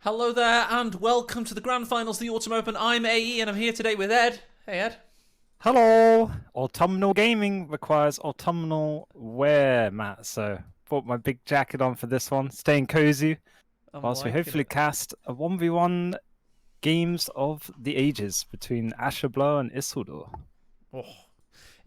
Hello there, and welcome to the Grand Finals of the Autumn Open. I'm AE, and I'm here today with Ed. Hey, Ed. Hello! Autumnal gaming requires autumnal wear, Matt. So, brought my big jacket on for this one, staying cozy, I'm whilst we liking hopefully it. cast a 1v1 games of the ages between Asherblow and Isildur. Oh.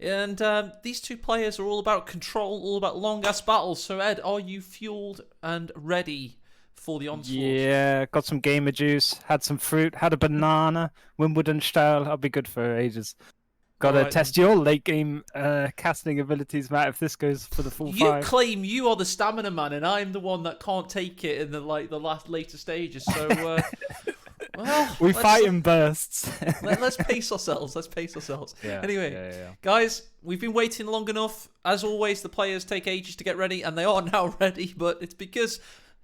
And these two players are all about control, all about long-ass battles. So, Ed, are you fueled and ready for the onslaught? Yeah, got some gamer juice, had some fruit, had a banana, Wimbledon style. I'll be good for ages. All Gotta right, then. test your late game casting abilities, Matt, if this goes for the full You five. claim you are the stamina man, and I'm the one that can't take it in the later stages. So, well, We let's fight in bursts. let's pace ourselves. Let's pace ourselves. Yeah, Anyway, yeah. guys, we've been waiting long enough. As always, the players take ages to get ready, and they are now ready. But it's because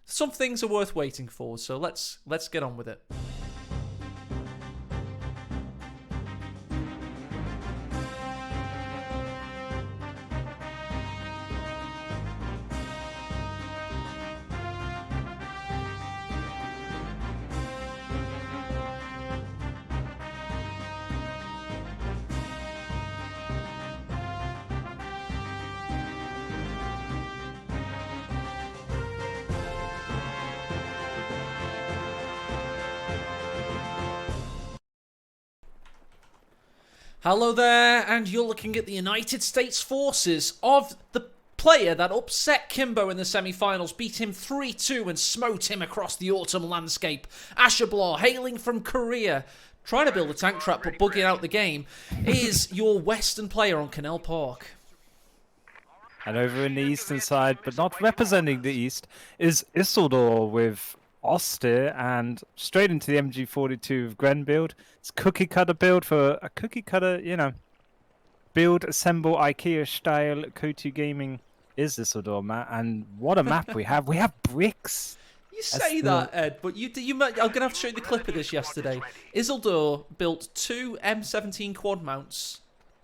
some things are worth waiting for. So let's get on with it. Hello there, and you're looking at the United States forces of the player that upset Kimbo in the semi-finals, beat him 3-2 and smote him across the autumn landscape. Asherblow, hailing from Korea, trying to build a tank trap but bugging out the game, is your Western player on Canal Park. And over in the eastern side, but not representing the east, is Isildur with Austere and straight into the MG42 of Gren build. It's cookie cutter build for a cookie cutter, build, assemble, IKEA style CoH2 gaming is Isildur, Matt. And what a map we have. We have bricks. You say that, Ed, but I'm going to have to show you the clip of this yesterday. Isildur built two M17 quad mounts,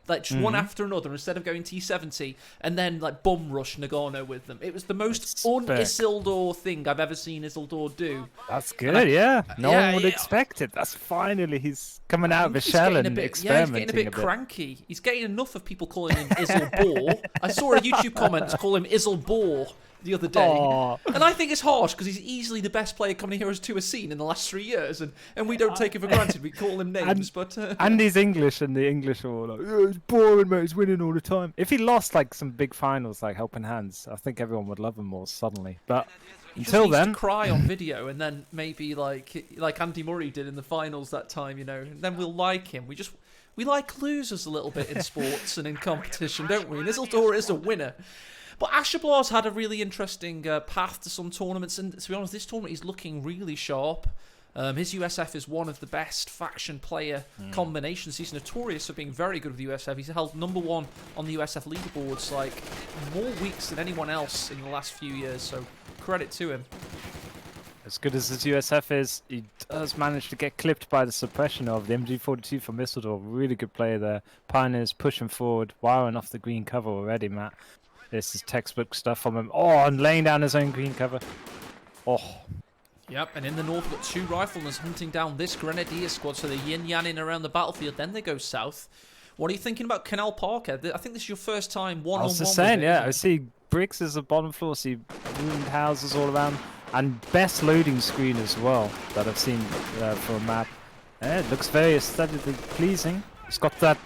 like just one after another, instead of going T70, and then like bum rush Nagano with them. It was the most un-Isildur thing I've ever seen Isildur do. That's good, yeah. No one would yeah. expect it. That's finally he's coming out of his He's shell getting and he's experimenting getting a bit cranky. He's getting enough of people calling him Isildur. I saw a YouTube comment to call him Isildur the other day. Aww. And I think it's harsh because he's easily the best player coming here to a scene in the last 3 years, and we don't take it for granted. We call him names, and he's English, and the English are all like, oh, it's boring, mate. He's winning all the time. If he lost like some big finals, like Helping Hands, I think everyone would love him more suddenly. But he until just needs then, to cry on video, and then maybe like Andy Murray did in the finals that time, and then we'll like him. We like losers a little bit in sports and in competition, don't we? And Isildur is a winner. But Asherblow's had a really interesting path to some tournaments, and to be honest, this tournament he's looking really sharp. His USF is one of the best faction player combinations. He's notorious for being very good with the USF. He's held #1 on the USF leaderboards like more weeks than anyone else in the last few years, so credit to him. as good as his USF is, he does manage to get clipped by the suppression of the MG42 from Isildur. Really good player there. Pioneers pushing forward, wiring off the green cover already, Matt. This is textbook stuff from him. Oh, and laying down his own green cover. Oh. Yep, and in the north, we've got two riflemen hunting down this Grenadier squad, so they're yin-yanning around the battlefield. Then they go south. What are you thinking about Canal Park, Ed? I think this is your first time one-on-one. I was just saying, yeah. I see bricks as a bottom floor, see ruined houses all around, and best loading screen as well that I've seen for a map. Yeah, it looks very aesthetically pleasing. It's got that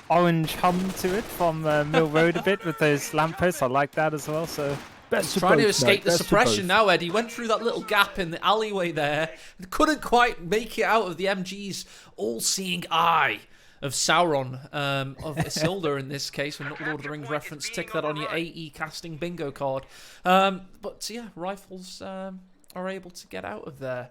orange hum to it from Mill Road a bit with those lampposts. I like that as well. So he's trying to escape the suppression now, Ed. He went through that little gap in the alleyway there and couldn't quite make it out of the MG's all-seeing eye of Sauron, of Isildur in this case, with Lord of the Rings reference. Tick that on your AE casting bingo card. But yeah, rifles are able to get out of there.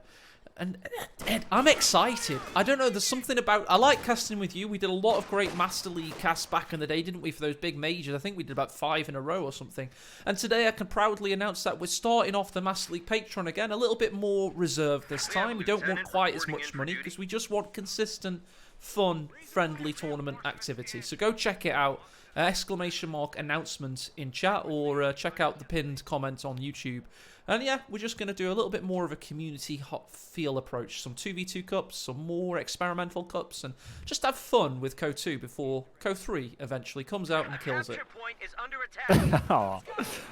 And Ed, I'm excited. I don't know, there's something about... I like casting with you. We did a lot of great Master League casts back in the day, didn't we, for those big majors? I think we did about 5 in a row or something. And today I can proudly announce that we're starting off the Master League Patreon again, a little bit more reserved this time. We don't want quite as much money because we just want consistent fun, friendly tournament activity. So go check it out. !announcement in chat, or check out the pinned comment on YouTube. And yeah, we're just going to do a little bit more of a community hot feel approach. Some 2v2 cups, some more experimental cups, and just have fun with CoH2 before CoH3 eventually comes out and kills it. Oh,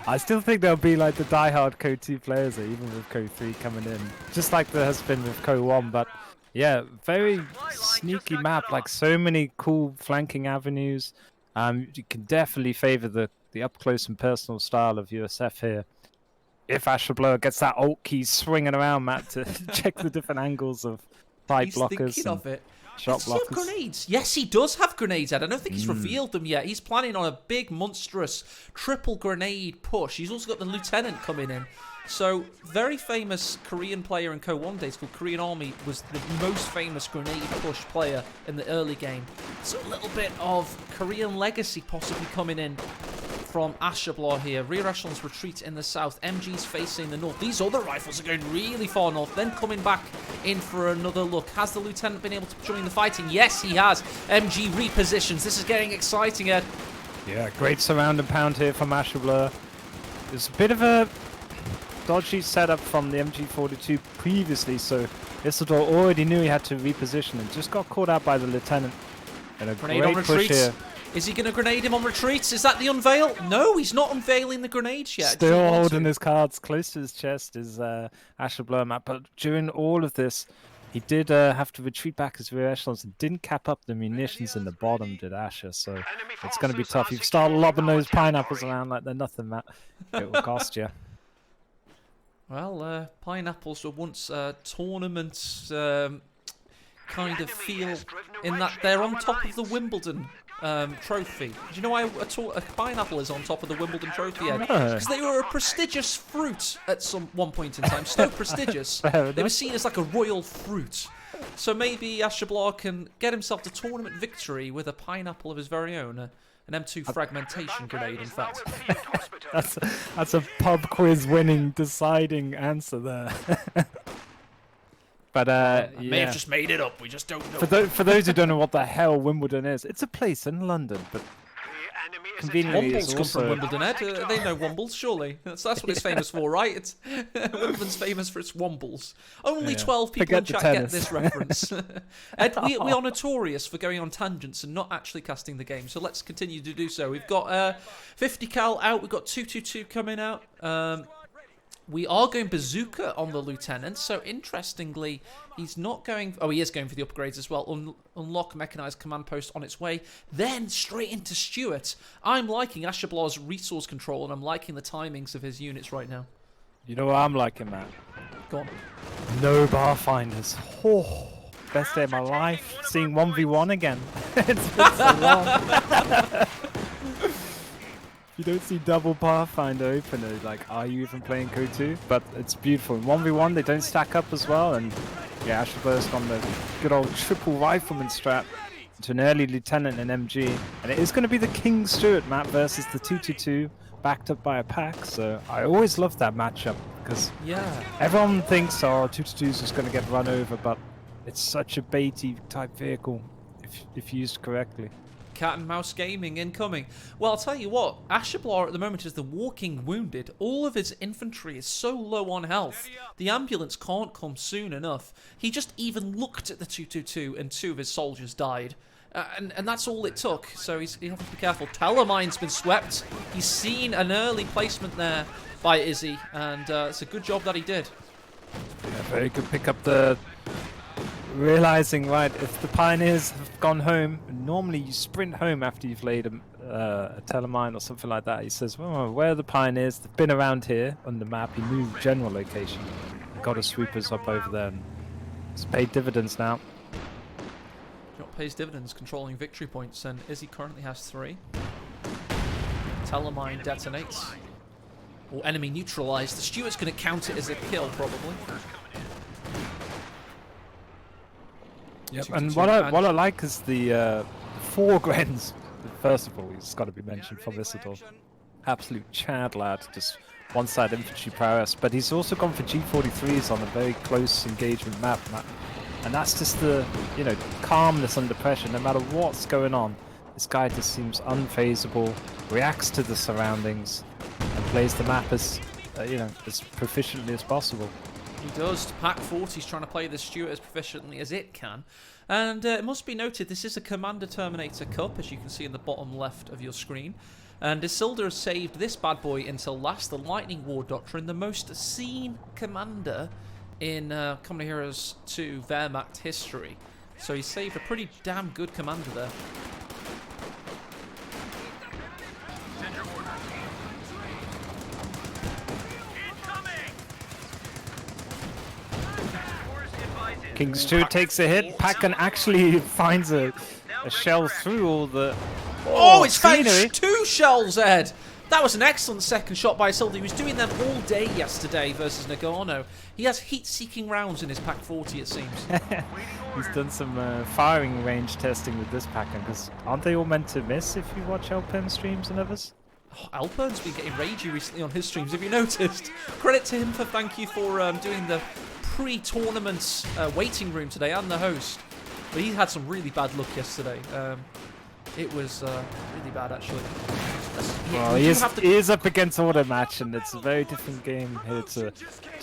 I still think there'll be like the diehard CoH2 players, even with CoH3 coming in, just like there has been with CoH1. But yeah, very sneaky map, like so many cool flanking avenues. You can definitely favor the up close and personal style of USF here. If Asherblower gets that alt key swinging around, Matt, to check the different angles of side blockers thinking of it. Shot Does he have blockers. grenades? Yes, he does have grenades, Ed. I don't think he's revealed them yet. He's planning on a big, monstrous triple grenade push. He's also got the lieutenant coming in. So, very famous Korean player in CoH1 days called Korean Army was the most famous grenade push player in the early game. So, a little bit of Korean legacy possibly coming in from Asherblower here. Rear echelons retreat in the south. MG's facing the north. These other rifles are going really far north, then coming back in for another look. Has the lieutenant been able to join the fighting? Yes, he has. MG repositions. This is getting exciting, Ed. Yeah, great surround and pound here from Asherblower. There's a bit of a dodgy setup from the MG42 previously, so Isildur already knew he had to reposition and just got caught out by the lieutenant. And a Grenade great on push retreats. here. Is he going to grenade him on retreats? Is that the unveil? No, he's not unveiling the grenades yet. Still holding his cards close to his chest is Asherblower, Matt. But during all of this, he did have to retreat back his rear echelons and didn't cap up the munitions in the bottom, did Asher. So it's going to be tough. You start lobbing those pineapples around like they're nothing, Matt. It will cost you. Well, pineapples were once tournament kind of feel in that they're on top of the Wimbledon trophy. Do you know why a pineapple is on top of the Wimbledon trophy, Ed? Because they were a prestigious fruit at one point in time. So prestigious. They were seen as like a royal fruit. So maybe Asherblower can get himself to tournament victory with a pineapple of his very own. An M2 fragmentation grenade, in fact. That's a pub quiz winning, deciding answer there. But yeah. May have just made it up. We just don't know. For those who don't know what the hell Wimbledon is, it's a place in London, but conveniently Wombles come from Wimbledon, Ed. They know Wombles, surely. That's what it's famous for, right? It's Wimbledon's famous for its Wombles. Only 12 people in chat get this reference. Ed, we are notorious for going on tangents and not actually casting the game, so let's continue to do so. We've got 50 cal out. We've got 222 coming out. We are going bazooka on the lieutenant, so interestingly, he's not going... Oh, he is going for the upgrades as well. Unlock mechanized command post on its way. Then straight into Stuart. I'm liking Asherblower's resource control, and I'm liking the timings of his units right now. You know what I'm liking, man? Go on. No bar finders. Oh, best day of my life. Seeing 1v1 again. It's been so long. You don't see double Pathfinder opener, like, are you even playing CoH2? But it's beautiful. In 1v1, they don't stack up as well, and yeah, Asherblower's on the good old triple rifleman strap to an early lieutenant and MG. And it is going to be the King Stuart map versus the 222, backed up by a pack, so I always love that matchup, because everyone thinks, oh, 222 is just going to get run over, but it's such a baity type vehicle if used correctly. Cat and mouse gaming incoming. Well, I'll tell you what, Asherblower at the moment is the walking wounded. All of his infantry is so low on health. The ambulance can't come soon enough. He just even looked at the 222 and 2 of his soldiers died. And that's all it took, so you have to be careful. Telemine's been swept. He's seen an early placement there by Izzy, and it's a good job that he did. Yeah, very good pick up the... Realizing, right, if the Pioneers have gone home, normally you sprint home after you've laid a telemine or something like that. He says, well, where are the Pioneers? They've been around here on the map. He moved general location. Got his sweepers up over there. And it's paid dividends now. What pays dividends? Controlling victory points, and Izzy currently has 3. Telemine detonates. Or enemy neutralized. The Stuart's going to count it as a kill, probably. Yep, and what I like is the 4 Grens. First of all, he's got to be mentioned from Isildur. Absolute Chad lad, just one-side infantry prowess. But he's also gone for G43s on a very close engagement map. And that's just the, calmness under pressure. No matter what's going on, this guy just seems unfazable, reacts to the surroundings, and plays the map as, as proficiently as possible. He does. Pack 40's trying to play the Stuart as proficiently as it can. And it must be noted, this is a Commander Terminator Cup, as you can see in the bottom left of your screen. And Isildur saved this bad boy until last, the Lightning War Doctrine, the most seen commander in Common Heroes 2 Wehrmacht history. So he saved a pretty damn good commander there. King Stuart takes a hit. Packen actually finds a shell through all the it's found 2 shells, Ed! That was an excellent second shot by Isildur. He was doing them all day yesterday versus Nagano. He has heat-seeking rounds in his Pack 40, it seems. He's done some firing range testing with this Packen, because aren't they all meant to miss if you watch Alpen streams and others? Alpern's been getting ragey recently on his streams, have you noticed? Credit to him for thank you for doing the pre-tournament waiting room today and the host. But he had some really bad luck yesterday. It was really bad, actually. Well, he is up against Order Match, and it's a very different game here to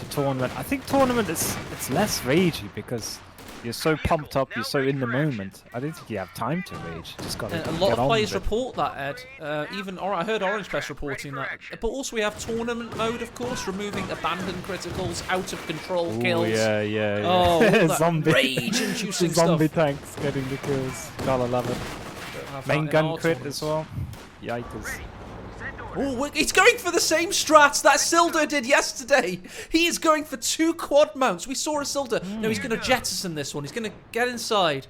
Tournament. I think Tournament it's less ragey because you're so pumped up, you're so in the moment. I don't think you have time to rage. You just got to a lot of players report that, Ed. Even I heard Orange Pest reporting that. But also we have tournament mode, of course, removing abandoned criticals, out of control kills. Yeah. Oh, all that rage-inducing stuff. Zombie tanks getting the kills. Gotta love it. Main gun crit as well. Yikers. Oh, he's going for the same strats that Isildur did yesterday. He is going for 2 quad mounts. We saw Isildur. No, he's going to jettison this one. He's going to get inside.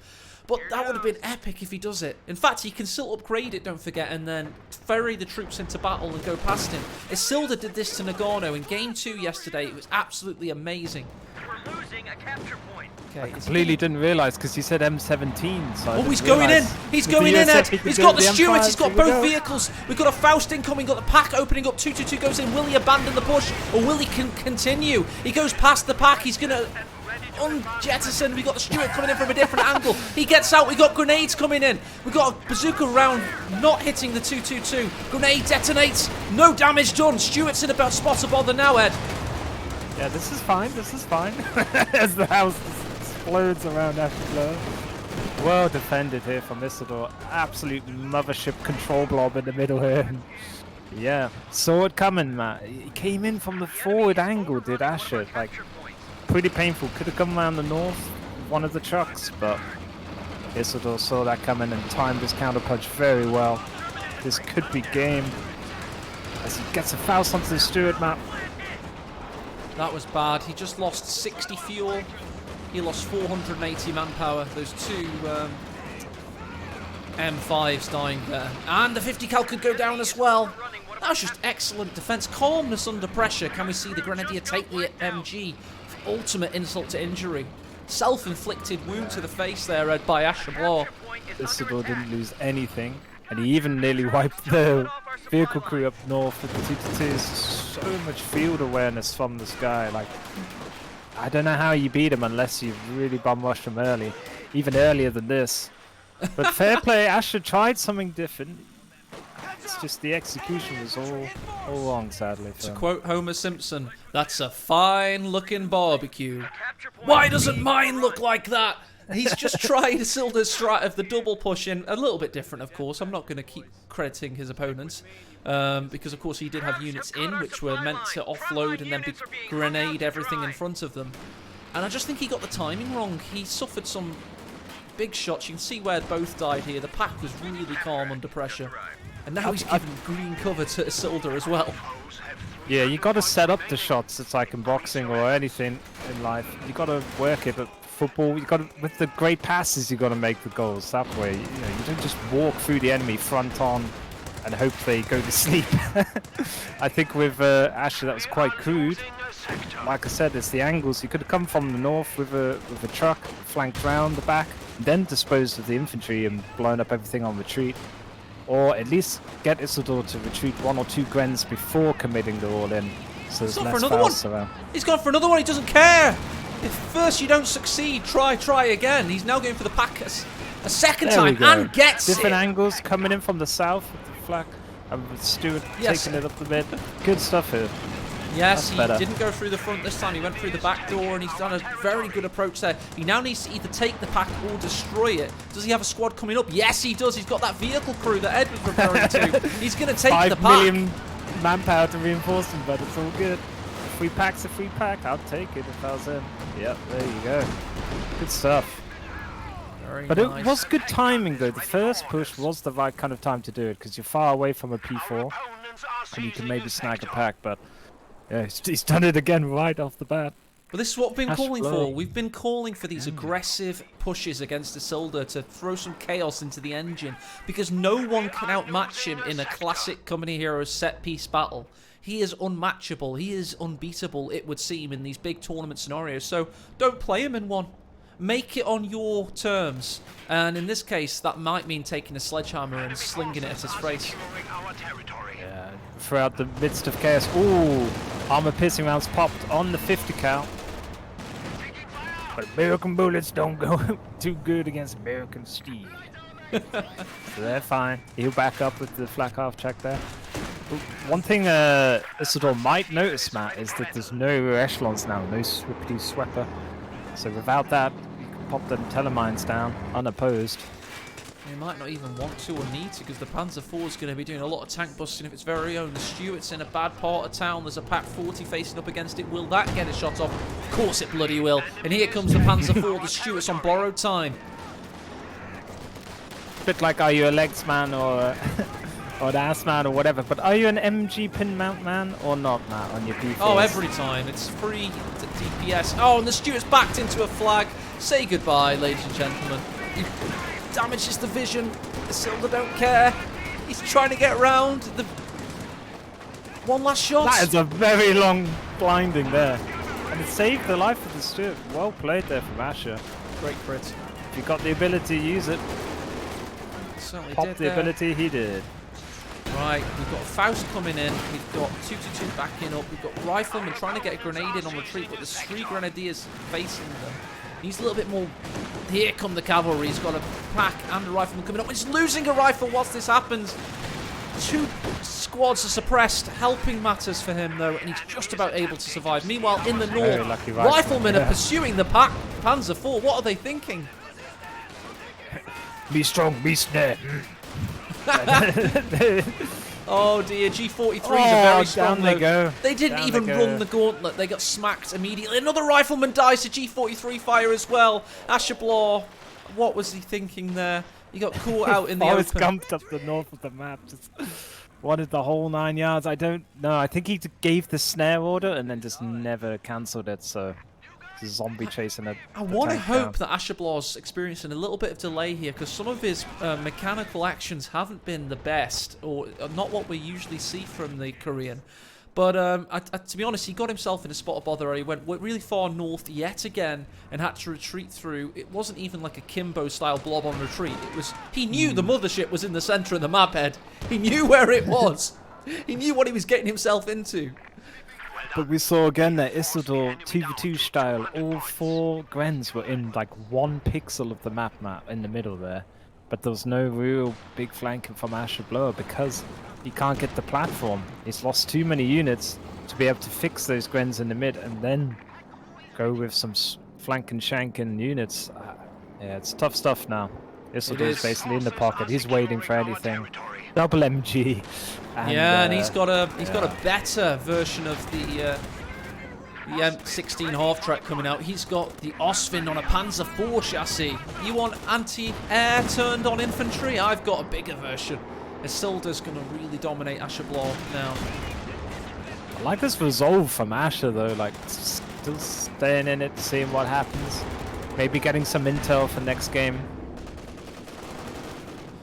But that would have been epic if he does it. In fact, he can still upgrade it, don't forget, and then ferry the troops into battle and go past him. Isildur did this to Nagano in Game 2 yesterday. It was absolutely amazing. We're losing a capture point. I completely didn't realise because you said M17. So he's going in. He's going in, Ed. He's got the Stuart. He's got both vehicles. We've got a Faust incoming. Got the pack opening up. 222 goes in. Will he abandon the push or will he continue? He goes past the pack. He's going to unjettison. We've got the Stuart coming in from a different angle. He gets out. We've got grenades coming in. We've got a bazooka round not hitting the 222. Grenade detonates. No damage done. Stuart's in about spot of bother now, Ed. Yeah, this is fine. This is fine. As the house explodes around Ashflow. Well defended here from Isildur. Absolute mothership control blob in the middle here. Yeah, saw it coming, Matt. He came in from the forward angle, did Asher. Like, pretty painful. Could have come around the north with one of the trucks, but Isildur saw that coming and timed his counterpunch very well. This could be game. As he gets a Faust onto the Stuart map. That was bad. He just lost 60 fuel. He lost 480 manpower. Those 2 M5s dying there. And the 50 cal could go down as well. That was just excellent defense. Calmness under pressure. Can we see the Grenadier take the MG? Ultimate insult to injury. Self-inflicted wound to the face there, Ed, by Asher Blah. Isildur didn't lose anything. And he even nearly wiped the vehicle crew up north with the 222s. So much field awareness from this guy. Like, I don't know how you beat him unless you really bum rush him early. Even earlier than this. But fair play, Asher tried something different. It's just the execution was all wrong, sadly. To quote Homer Simpson, that's a fine-looking barbecue. Why doesn't mine look like that? He's just tried Isildur's strat of the double push in. A little bit different, of course. I'm not going to keep crediting his opponents. Because, of course, he did have units in, which were meant to offload and then grenade everything in front of them. And I just think he got the timing wrong. He suffered some big shots. You can see where both died here. The pack was really calm under pressure. And now he's given green cover to Isildur as well. Yeah, you got to set up the shots. It's like in boxing or anything in life. You got to work it. But football, you got to, with the great passes, you got to make the goals. That way, you don't just walk through the enemy front on and hope they go to sleep. I think with Asher, that was quite crude. Like I said, it's the angles. He could have come from the north with a truck, flanked round the back, then disposed of the infantry and blown up everything on retreat. Or at least get Isildur to retreat 1 or 2 Grens before committing the all-in. So there's less fouls around. He's gone for another one. He doesn't care. If first you don't succeed, try again. He's now going for the pack a second There we time go. and gets Different it. angles coming in from the south with the flak. And with Stuart Yes. taking it up the mid. Good stuff here. Yes, That's he better. didn't go through the front this time. He went through the back door, and he's done a very good approach there. He now needs to either take the pack or destroy it. Does he have a squad coming up? Yes, he does. He's got that vehicle crew that Ed was referring to. He's going to take the 5 pack. million manpower to reinforce them, but it's all good. A free pack's a free pack. I'd take it if I was him. Yep, there you go. Good stuff. Very But nice. it was good timing though. The first push was the right kind of time to do it because you're far away from a P4 and you can maybe snag a pack. But yeah, he's done it again right off the bat. But this is what we've been Ash calling blow. for. We've been calling for these aggressive pushes against Isildur to throw some chaos into the engine, because no one can outmatch him in a classic Company Heroes set-piece battle. He is unmatchable. He is unbeatable, it would seem, in these big tournament scenarios. So don't play him in one. Make it on your terms. And in this case, that might mean taking a sledgehammer and slinging it at his face. Yeah, throughout the midst of chaos. Ooh, armor piercing rounds popped on the 50 cal. But American bullets don't go too good against American steel. So they're fine. He'll back up with the flak half check there. One thing Isildur might notice, Matt, is that there's no echelons now, no swippity swepper. So without that, you can pop them telemines down unopposed. He might not even want to or need to, because the Panzer IV is going to be doing a lot of tank busting of its very own. The Stuart's in a bad part of town. There's a Pack 40 facing up against it. Will that get a shot off? Of course it bloody will. And here comes the Panzer IV. The Stuart's on borrowed time. Bit like, are you a legs man or an ass man or whatever, but are you an MG pin mount man or not, Matt, on your P4? Oh, every time. It's free DPS. Oh, and the Stuart's backed into a flag. Say goodbye, ladies and gentlemen. He damages the vision. Isildur don't care. He's trying to get round. The one last shot. That is a very long blinding there. And it saved the life of the Stuart. Well played there from Asher. Great crit. If you got the ability, use it. Certainly Pop did the there. ability, he did. Right, we've got Faust coming in, we've got 222 backing up, we've got Rifleman trying to get a grenade in on retreat, but there's 3 Grenadiers facing them. He's a little bit more... Here come the cavalry, he's got a pack and a Rifleman coming up. He's losing a rifle whilst this happens. 2 squads are suppressed, helping matters for him though, and he's just about able to survive. Meanwhile, in the Very north, lucky Riflemen yeah. are pursuing the pack. Panzer IV, what are they thinking? Be strong, be snare. Oh dear, G43s Oh, are very strong down they though. go. They didn't Down even they go. run the gauntlet. They got smacked immediately. Another rifleman dies to G43 fire as well. Asherblaw, what was he thinking there? He got caught out in the Forrest open. Gumped up the north of the map. Just wanted the whole 9 yards. I don't know. I think he gave the snare order and then just never cancelled it. So it's a zombie chasing it. I want to hope that Asherblaw's experiencing a little bit of delay here, because some of his mechanical actions haven't been the best, or not what we usually see from the Korean. But to be honest, he got himself in a spot of bother. He went really far north yet again and had to retreat through. It wasn't even like a Kimbo-style blob on retreat. It was, he knew the mothership was in the centre of the map head. He knew where it was. He knew what he was getting himself into. But we saw again that Isildur 2v2 style, all 4 Grens were in like 1 pixel of the map in the middle there. But there was no real big flanking from Asherblower because he can't get the platform. He's lost too many units to be able to fix those Grens in the mid and then go with some flank and shanking units. Yeah, it's tough stuff now. Isildur's basically in the pocket. He's waiting for anything. Double MG. And he's got a better version of the M16 half-track coming out. He's got the Osvind on a Panzer IV chassis. You want anti-air turned on infantry? I've got a bigger version. Isildur's going to really dominate Asherblaw now. I like this resolve from Asher though, like still staying in it, seeing what happens. Maybe getting some intel for next game.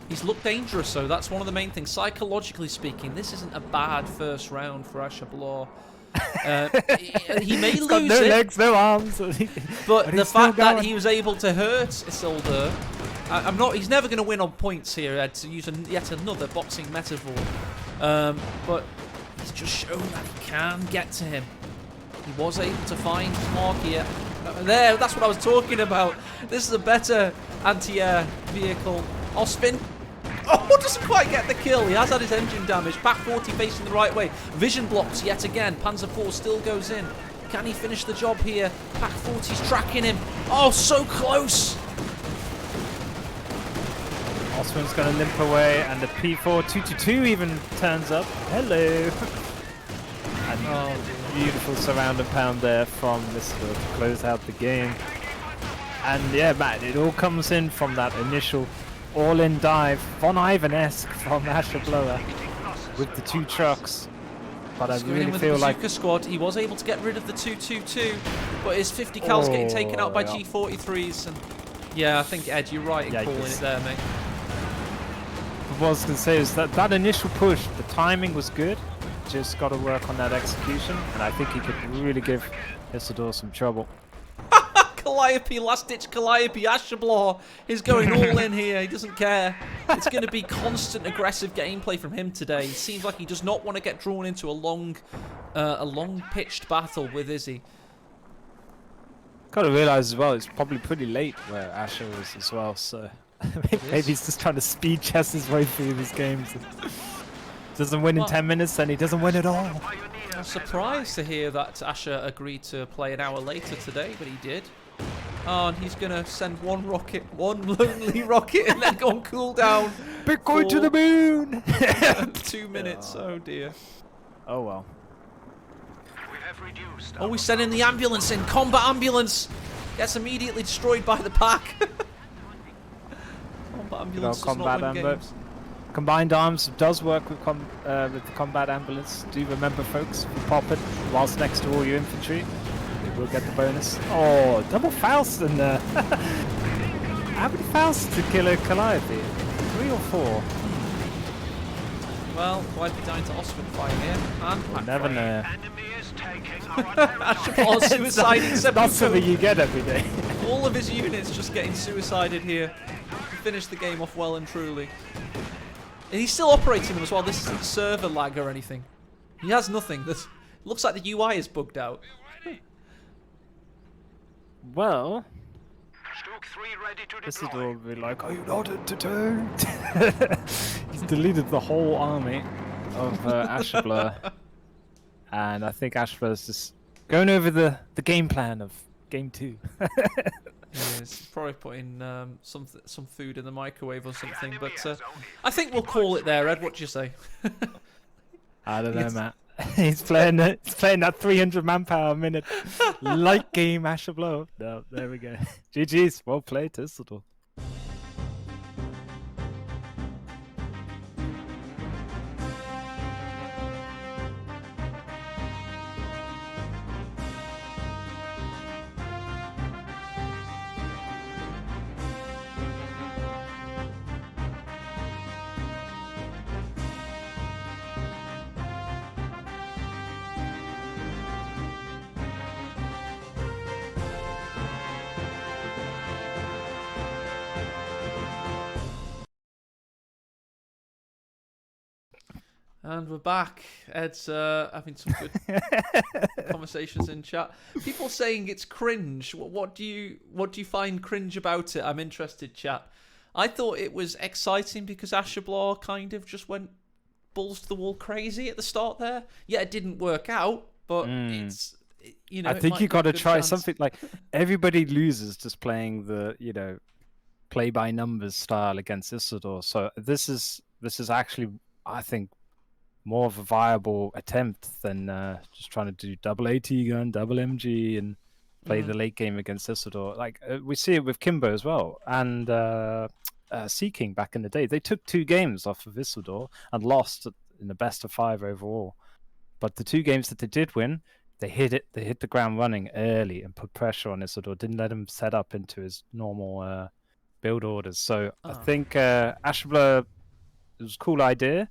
He's looked dangerous, though. That's one of the main things. Psychologically speaking, this isn't a bad first round for Asherblaw. He may He's lose got no it, legs, no arms. but the he's fact still that going. he was able to hurt Isildur, he's never going to win on points here, Ed, to use yet another boxing metaphor. But he's just shown that he can get to him. He was able to find Mark here. There, that's what I was talking about. This is a better anti-air vehicle. Ospin. Oh, doesn't quite get the kill. He has had his engine damage. Pack 40 facing the right way. Vision blocks yet again. Panzer 4 still goes in. Can he finish the job here? Pack 40's tracking him. Oh, so close. Osman's going to limp away, and the P4 222 even turns up. Hello. And beautiful surround and pound there from Isildur to close out the game. And yeah, Matt, it all comes in from that initial all-in dive, Von Ivan-esque from Asher Blower with the 2 trucks. But I really feel like the squad, he was able to get rid of the 222, but his 50 cal's getting taken out by G43s. And yeah, I think Ed, you're right in calling it there, mate. What I was going to say is that that initial push, the timing was good. Just got to work on that execution, and I think he could really give Isildur some trouble. Calliope, last-ditch Calliope, Asherblaw is going all in here. He doesn't care. It's going to be constant aggressive gameplay from him today. It seems like he does not want to get drawn into a long-pitched battle with Izzy. Got to realise as well, it's probably pretty late where Asher is as well, so maybe he's just trying to speed chess his way through these games. Doesn't win in 10 minutes, then he doesn't win at all. I'm surprised to hear that Asher agreed to play an hour later today, but he did. Oh, and he's going to send one lonely rocket, and then go on cooldown. Bitcoin to the moon! 2 minutes, oh dear. Oh well. Oh, we send in the ambulance in. Combat ambulance gets immediately destroyed by the pack. Combat ambulance does not win games. Combined arms does work with the combat ambulance. Do remember, folks, if you pop it whilst next to all your infantry, you will get the bonus. Oh, double Faust in there. How many Fausts to kill a Calliope? 3 or 4? Well, might be down to Osman fighting here. And we'll never know. Asherblaw suiciding. Not something you get every day. All of his units just getting suicided here to finish the game off well and truly. And he's still operating them as well. This isn't server lag or anything. He has nothing. It looks like the UI is bugged out. Well, Isildur will be like, "Are you not entertained?" He's deleted the whole army of Asherblaw, and I think Asherblaw is just going over the game plan of game 2. He's probably putting some food in the microwave or something, but I think we'll call it there. Ed, what do you say? I don't know, Matt. He's playing that 300 manpower a minute light game Asherblaw. No, there we go. GG's, well played, Isildur. And we're back. Ed's having some good conversations in chat. People saying it's cringe. What do you find cringe about it? I'm interested, chat. I thought it was exciting because Asherblaw kind of just went balls to the wall crazy at the start there. Yeah, it didn't work out, but it's I think you got to try something like everybody loses just playing the play by numbers style against Isildur. So this is actually, I think, more of a viable attempt than just trying to do double AT gun, double MG, and play the late game against Isildur. Like we see it with Kimbo as well, and Sea King back in the day. They took 2 games off of Isildur and lost in the best of 5 overall. But the 2 games that they did win, they hit the ground running early and put pressure on Isildur. Didn't let him set up into his normal build orders. So I think Asherblaw, it was a cool idea.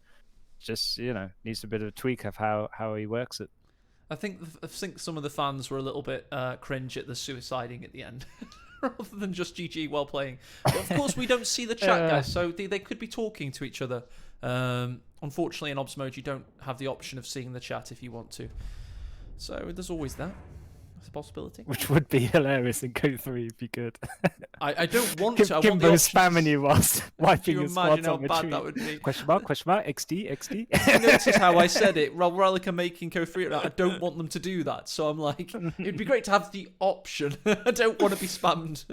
Just needs a bit of a tweak of how he works it. I think some of the fans were a little bit cringe at the suiciding at the end, rather than just GG while playing. But of course, we don't see the chat, guys, so they could be talking to each other. Unfortunately, in Obs mode, you don't have the option of seeing the chat if you want to. So there's always that. It's a possibility. Which would be hilarious in CoH2 if you could. I don't want to. I want the Kimbo option spamming you whilst wiping his imagine squad how on the bad tree. that would be? Question mark, XD, XD. You notice how I said it? Relic are making CoH3. I don't want them to do that. So I'm like, it'd be great to have the option. I don't want to be spammed.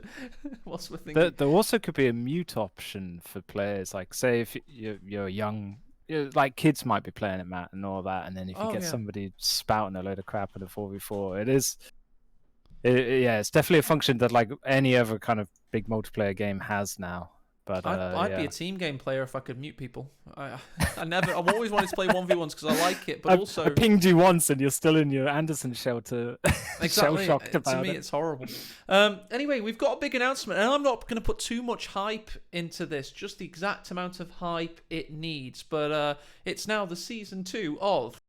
What's my thinking? There also could be a mute option for players. Like, say if you're young, like kids might be playing at Matt and all that, and then if you get somebody spouting a load of crap in a 4v4, it's definitely a function that like any other kind of big multiplayer game has now. But I'd be a team game player if I could mute people. I've always wanted to play 1v1s because I like it, but also I pinged you once and you're still in your Anderson shelter. Exactly. Shell-shocked about to me, it's horrible. Anyway, we've got a big announcement, and I'm not going to put too much hype into this, just the exact amount of hype it needs. But it's now the season 2 of.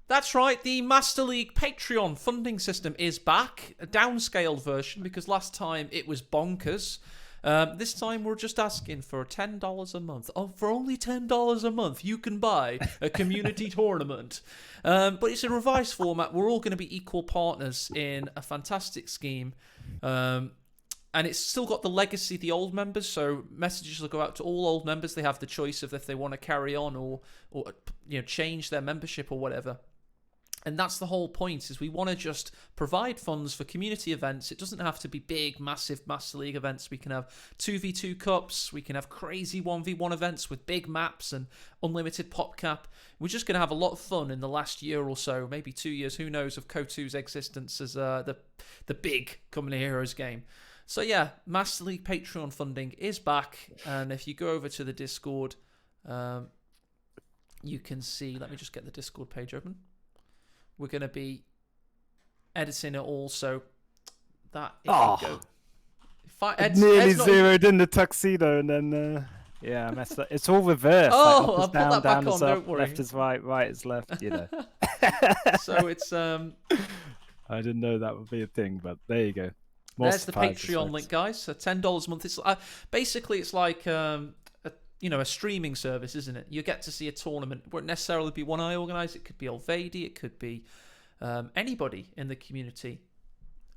That's right, the Master League Patreon funding system is back. A downscaled version, because last time it was bonkers. This time we're just asking for $10 a month. Oh, for only $10 a month, you can buy a community tournament. But it's a revised format. We're all going to be equal partners in a fantastic scheme. And it's still got the legacy of the old members, so messages will go out to all old members. They have the choice of if they want to carry on or change their membership or whatever. And that's the whole point, is we want to just provide funds for community events. It doesn't have to be big, massive Master League events. We can have 2v2 cups. We can have crazy 1v1 events with big maps and unlimited pop cap. We're just going to have a lot of fun in the last year or so, maybe 2 years, who knows, of CoH2's existence as the big Company Heroes game. So yeah, Master League Patreon funding is back. And if you go over to the Discord, you can see, let me just get the Discord page open. We're going to be editing it all, so that if you go... Nearly zeroed in the tuxedo, and then I messed up. It's all reversed. Oh, like I'll put that back on, don't worry. Left is right, right is left, So it's... I didn't know that would be a thing, but there you go. There's the Patreon link, guys. So $10 a month. It's basically it's like a streaming service, isn't it? You get to see a tournament. It won't necessarily be one I organise. It could be Olvedi. It could be anybody in the community.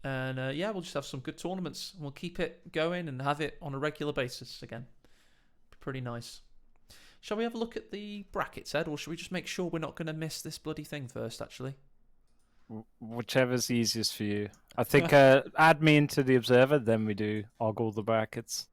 And we'll just have some good tournaments. We'll keep it going and have it on a regular basis again. Be pretty nice. Shall we have a look at the brackets, Ed, or should we just make sure we're not going to miss this bloody thing first, actually? Whichever's easiest for you. I think add me into the observer, then we do ogle the brackets.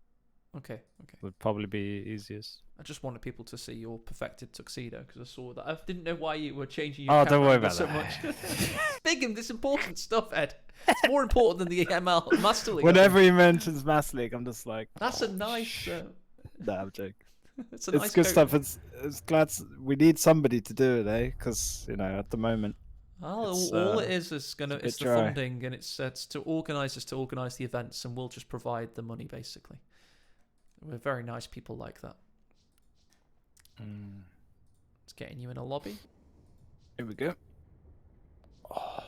Okay. Would probably be easiest. I just wanted people to see your perfected tuxedo because I saw that. I didn't know why you were changing your camera don't worry about so that. much. It's big and this important stuff, Ed. It's more important than the ML Master League. Whenever he mentions Master League, I'm just like, that's a nice. Nah, I'm joking. It's nice good coat. stuff. It's glad we need somebody to do it, eh? Because at the moment. All it is it's the dry. funding, and it's to organise the events, and we'll just provide the money basically. We're very nice people like that. It's getting you in a lobby. Here we go. Oh.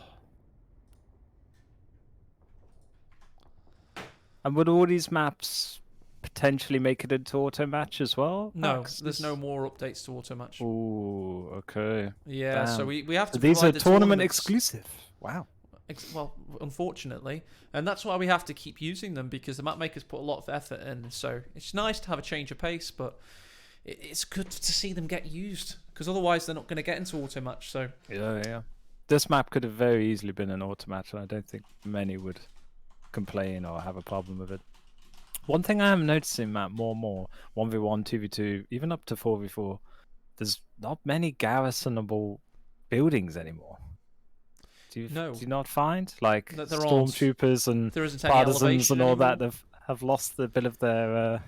And would all these maps potentially make it into auto match as well? No, there's no more updates to auto match. Oh, okay. Yeah, Damn. so we have to. These are the tournament exclusive. Wow. Well, unfortunately, and that's why we have to keep using them, because the map makers put a lot of effort in. So it's nice to have a change of pace, but it's good to see them get used, because otherwise they're not going to get into auto match. So yeah. This map could have very easily been an auto match, and I don't think many would complain or have a problem with it. One thing I am noticing, Matt, more and more, 1v1, 2v2, even up to 4v4, there's not many garrisonable buildings anymore. Do you not find? Like stormtroopers and partisans and all that have lost a bit of their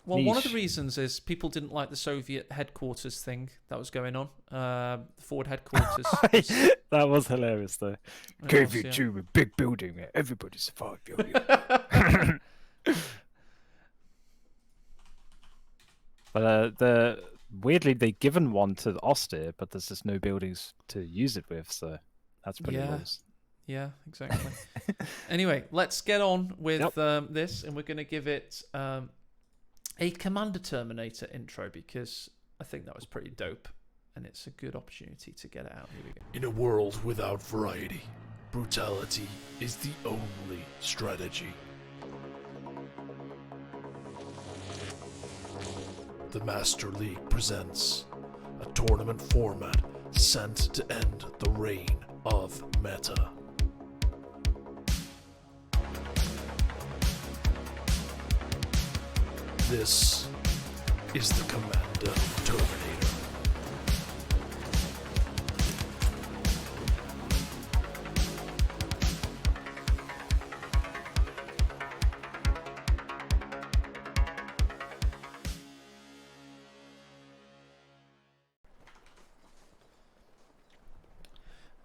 Well, niche. one of the reasons is people didn't like the Soviet headquarters thing that was going on. The forward headquarters. That was hilarious, though. KV2, a big building where everybody survived. But weirdly, they've given one to Oster, but there's just no buildings to use it with, so that's pretty loose. Yeah, exactly. Anyway, let's get on with this, and we're going to give it a Commander Terminator intro, because I think that was pretty dope, and it's a good opportunity to get it out. Here we go. In a world without variety, brutality is the only strategy. The Master League presents a tournament format sent to end the reign of meta. This is the Commander Terminator.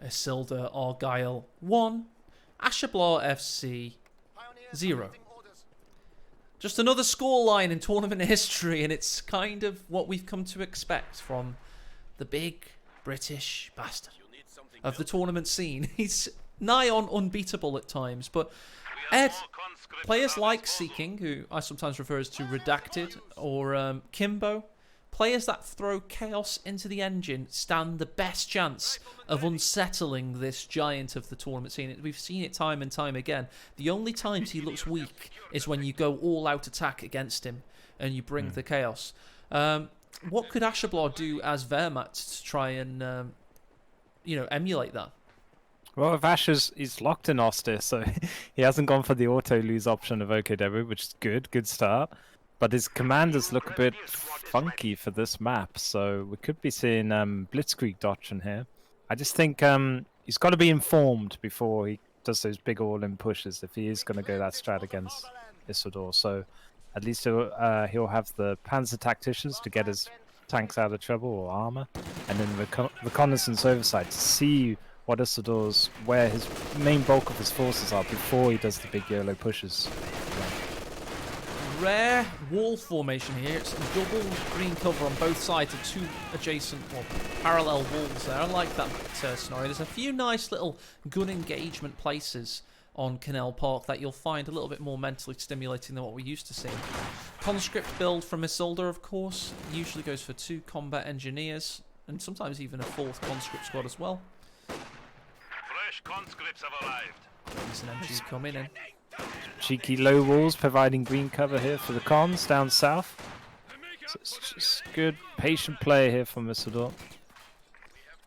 Isildur Argyle 1, Ashablar FC 0. Just another scoreline in tournament history, and it's kind of what we've come to expect from the big British bastard of the tournament scene. He's nigh on unbeatable at times, but Ed, players like Seeking, who I sometimes refer as to Redacted, or Kimbo, players that throw chaos into the engine stand the best chance of unsettling this giant of the tournament scene. We've seen it time and time again. The only times he looks weak is when you go all-out attack against him and you bring the chaos. What could Ashablar do as Wehrmacht to try and, emulate that? Well, if Asher's he's locked in Oster, so he hasn't gone for the auto-lose option of OKW, which is good start. But his commanders look a bit funky for this map, so we could be seeing Blitzkrieg doctrine here. I just think he's got to be informed before he does those big all-in pushes if he is going to go that strat against Isildur. So at least he'll have the Panzer Tacticians to get his tanks out of trouble or armor, and then reconnaissance oversight to see what Isildur's, where his main bulk of his forces are before he does the big YOLO pushes. Rare wall formation here. It's a double green cover on both sides of two adjacent or parallel walls there. I like that scenario. There's a few nice little gun engagement places on Canal Park that you'll find a little bit more mentally stimulating than what we're used to seeing. Conscript build from Isildur, of course, usually goes for 2 combat engineers and sometimes even a 4th conscript squad as well. Fresh conscripts have arrived. There's an MG coming in. Cheeky low walls providing green cover here for the cons down south. So it's just good patient play here from Isildur.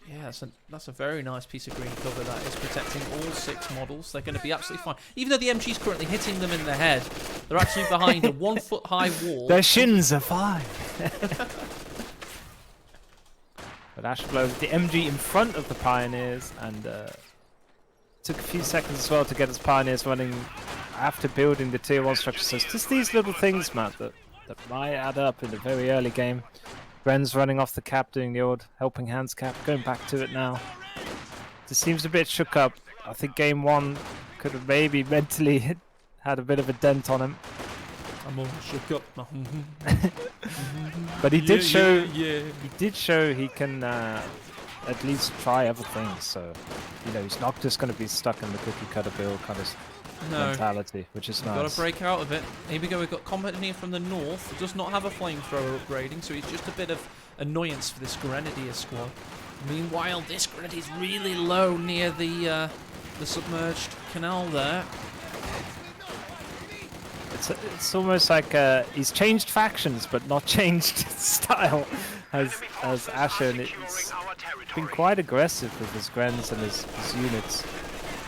Yeah, that's a very nice piece of green cover that is protecting all 6 models. They're going to be absolutely fine. Even though the MG's currently hitting them in the head, they're actually behind a 1-foot-high wall. Their shins are fine. But Ashblow with the MG in front of the Pioneers, and took a few seconds as well to get his Pioneers running after building the tier 1 structure. So it's just these little things, Matt, that might add up in the very early game. Bren's running off the cap, doing the old helping hands cap, going back to it now. This seems a bit shook up. I think game 1 could have maybe mentally had a bit of a dent on him. I'm all shook up. But he did show he can at least try other things. So, he's not just going to be stuck in the cookie cutter build kind of mentality, which is nice. Got to break out of it. Here we go. We've got combat engineer from the north. He does not have a flamethrower upgrading, so he's just a bit of annoyance for this Grenadier squad. Meanwhile, this Grenadier is really low near the submerged canal there. It's almost like he's changed factions, but not changed style as Asher, and it's been quite aggressive with his Grens and his units.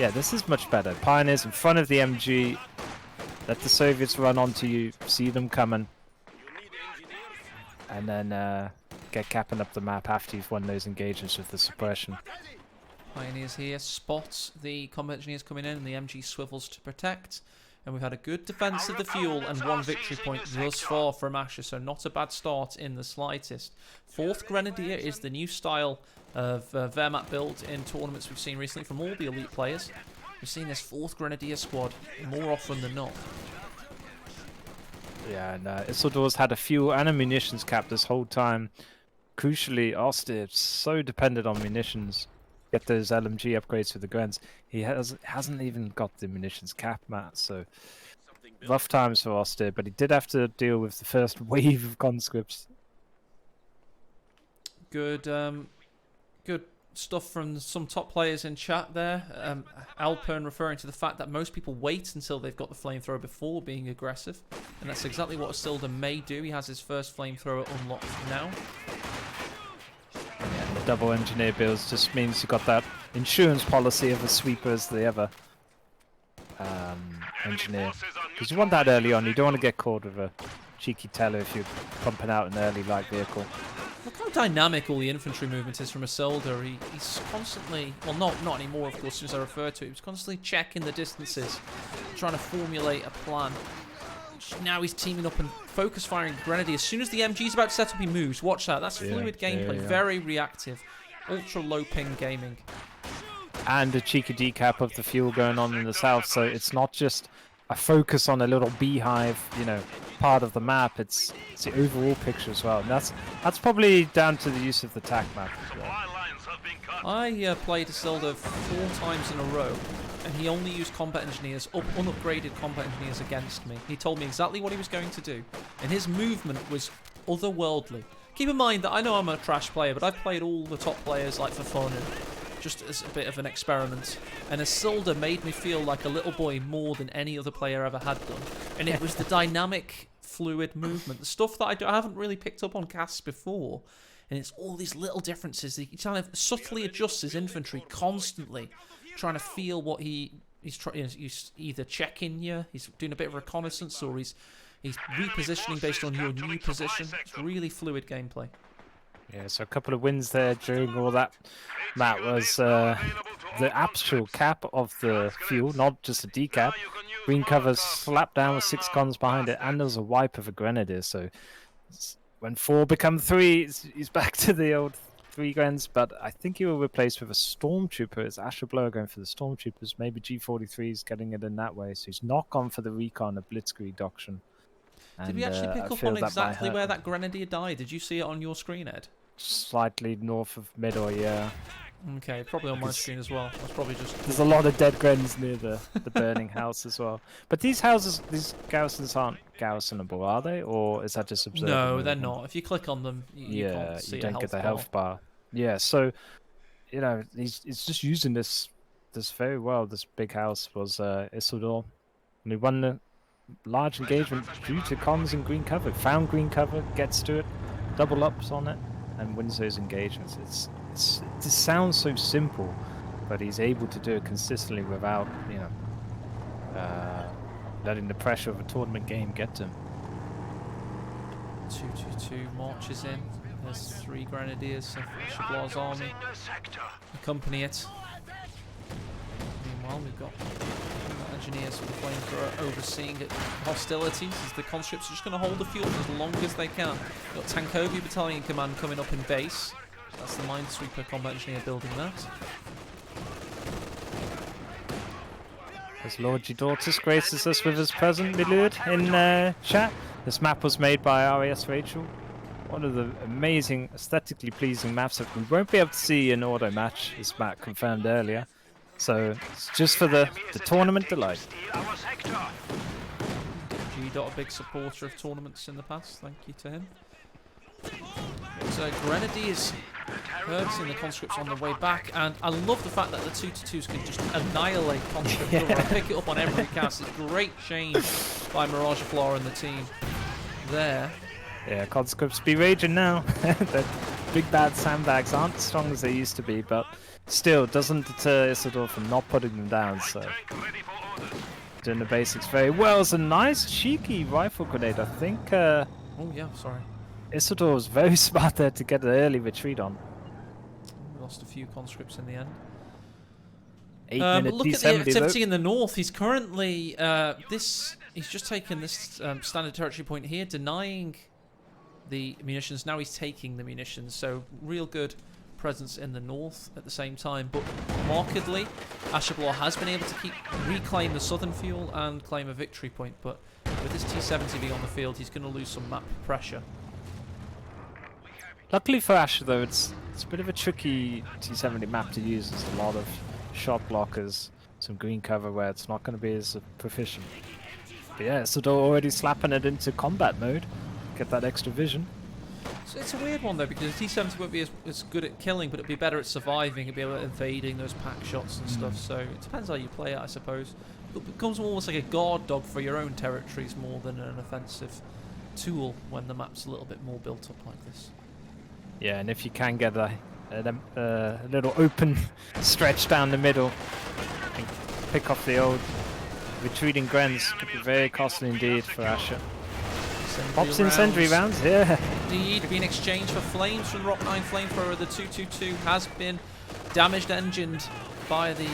Yeah, this is much better. Pioneers in front of the MG. Let the Soviets run onto you, see them coming, and then get capping up the map after you've won those engagements with the suppression. Pioneers here spot the combat engineers coming in, and the MG swivels to protect. And we've had a good defense of the fuel and 1 victory point thus far from Asher, so not a bad start in the slightest. 4th Grenadier is the new style of Wehrmacht build in tournaments we've seen recently from all the elite players. We've seen this 4th Grenadier squad more often than not. Yeah, and Isildur's had a fuel and a munitions cap this whole time. Crucially, Oster so dependent on munitions. Get those LMG upgrades for the Grens. He hasn't even got the munitions cap, Matt. So rough times for Oster, but he did have to deal with the first wave of conscripts. Good, good stuff from some top players in chat there. Alpern referring to the fact that most people wait until they've got the flamethrower before being aggressive, and that's exactly what Isildur may do. He has his first flamethrower unlocked now. Yeah, the double engineer builds just means you got that insurance policy of a sweeper as the other engineer. Because you want that early on. You don't want to get caught with a cheeky teller if you're pumping out an early light vehicle. Look how dynamic all the infantry movement is from Isildur. He's constantly, well, not anymore, of course, as I referred to it. He was constantly checking the distances, trying to formulate a plan. Now he's teaming up and focus firing Grenadier. As soon as the MG's about to set up, he moves. Watch that. That's fluid gameplay. Very reactive. Ultra low ping gaming. And a cheeky decap of the fuel going on in the south, so it's not just a focus on a little beehive, you know, part of the map. It's the overall picture as well. And that's probably down to the use of the TAC map as well. I played Isildur 4 times in a row, and he only used combat engineers, unupgraded combat engineers against me. He told me exactly what he was going to do, and his movement was otherworldly. Keep in mind that I know I'm a trash player, but I've played all the top players like for fun and just as a bit of an experiment. And Isildur made me feel like a little boy more than any other player ever had done. And it was the dynamic, fluid movement, the stuff that I haven't really picked up on casts before. And it's all these little differences. He kind of subtly adjusts his infantry constantly, trying to feel what he's either checking you, he's doing a bit of reconnaissance, or he's repositioning based on your new position. It's really fluid gameplay. Yeah, so a couple of wins there during all that. Matt was the actual cap of the fuel, not just a decap. Green cover slapped down with 6 cons behind it, and there was a wipe of a grenadier. So when 4 become 3, he's back to the old 3 grens. But I think he will replace with a stormtrooper. It's Asher Blower going for the stormtroopers. Maybe G43 is getting it in that way. So he's not gone for the recon, a blitzkrieg doctrine. Did we actually pick up on exactly where that grenadier died? Did you see it on your screen, Ed? Slightly north of Middle, yeah. Okay, probably on my screen as well. That's probably just... There's a lot of dead grens near the burning house as well. But these houses, these garrisons aren't garrisonable, are they? Or is that just observable? No, they're not. If you click on them, you can't see you don't get the bar. health bar. Yeah, so, you know, it's just using this very well. This big house was Isildur. And he won the large engagement due to cons and green cover. Found green cover, gets to it, double ups on it, and wins those engagements. It sounds so simple, but he's able to do it consistently without, you know, letting the pressure of a tournament game get to him. 222 marches in. There's 3 grenadiers of Shablar's army. Accompany it. Meanwhile, we've got engineers with the flamethrower overseeing hostilities as the conscripts are just going to hold the field as long as they can. We've got Tankovi Battalion Command coming up in base. That's the Minesweeper combat engineer building that. As Lord G-Daughtus graces us with his present, Milord, in chat. This map was made by RAS Rachel. One of the amazing, aesthetically pleasing maps that we won't be able to see in auto match, as Matt confirmed earlier. So it's just for the tournament delight. G-Dot, a big supporter of tournaments in the past. Thank you to him. So Grenadiers hurting the conscripts on the way back, and I love the fact that the 222s can just annihilate conscript cover and pick it up on every cast. It's great change by Mirage Flora and the team there. Yeah, conscripts be raging now. The big bad sandbags aren't as strong as they used to be, but still doesn't deter Isildur from not putting them down. So doing the basics very well. It's a nice cheeky rifle grenade, I think. Oh yeah, sorry. Isildur was very smart there to get an early retreat on. We lost a few conscripts in the end. 8 minute look D70 at the activity though. in the north. He's currently he's just taken this standard territory point here, denying the munitions. Now he's taking the munitions. So real good presence in the north at the same time. But markedly. Asherblaw has been able to reclaim the southern fuel and claim a victory point, but with this T-70 being on the field, he's going to lose some map pressure. Luckily for Asher, though, it's a bit of a tricky T-70 map to use. There's a lot of shot blockers, some green cover where it's not going to be as proficient. But yeah, Isildur already slapping it into combat mode. Get that extra vision. So it's a weird one though, because the T-70 won't be as good at killing, but it'd be better at surviving. It'd be able at evading those pack shots and stuff. So it depends how you play it, I suppose. It becomes almost like a guard dog for your own territories more than an offensive tool when the map's a little bit more built up like this. Yeah, and if you can get a little open stretch down the middle and pick off the old retreating Grens, could be very costly indeed for Asher. Pops incendiary rounds, yeah. Indeed, being exchanged for flames from the Rock 9 flamethrower. The 222 has been damaged engined by the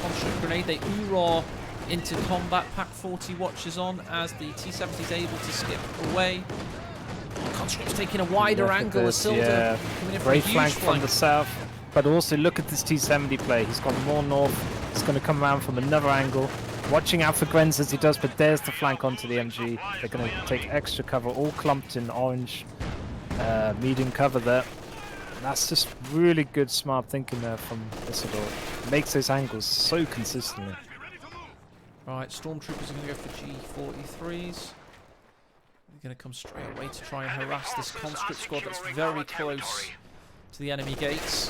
construct grenade. They oorah into combat. Pack 40 watches on as the T-70 is able to skip away. Construct's taking a wider angle. Isildur coming in for a huge flank from the south. But also look at this T-70 play. He's gone more north. He's going to come around from another angle. Watching out for Grens as he does, but there's the flank onto the MG. They're going to take extra cover, all clumped in orange medium cover there. And that's just really good, smart thinking there from Isildur. Makes those angles so consistently. Right, Stormtroopers are going to go for G43s. They're going to come straight away to try and harass this conscript squad that's very close to the enemy gates.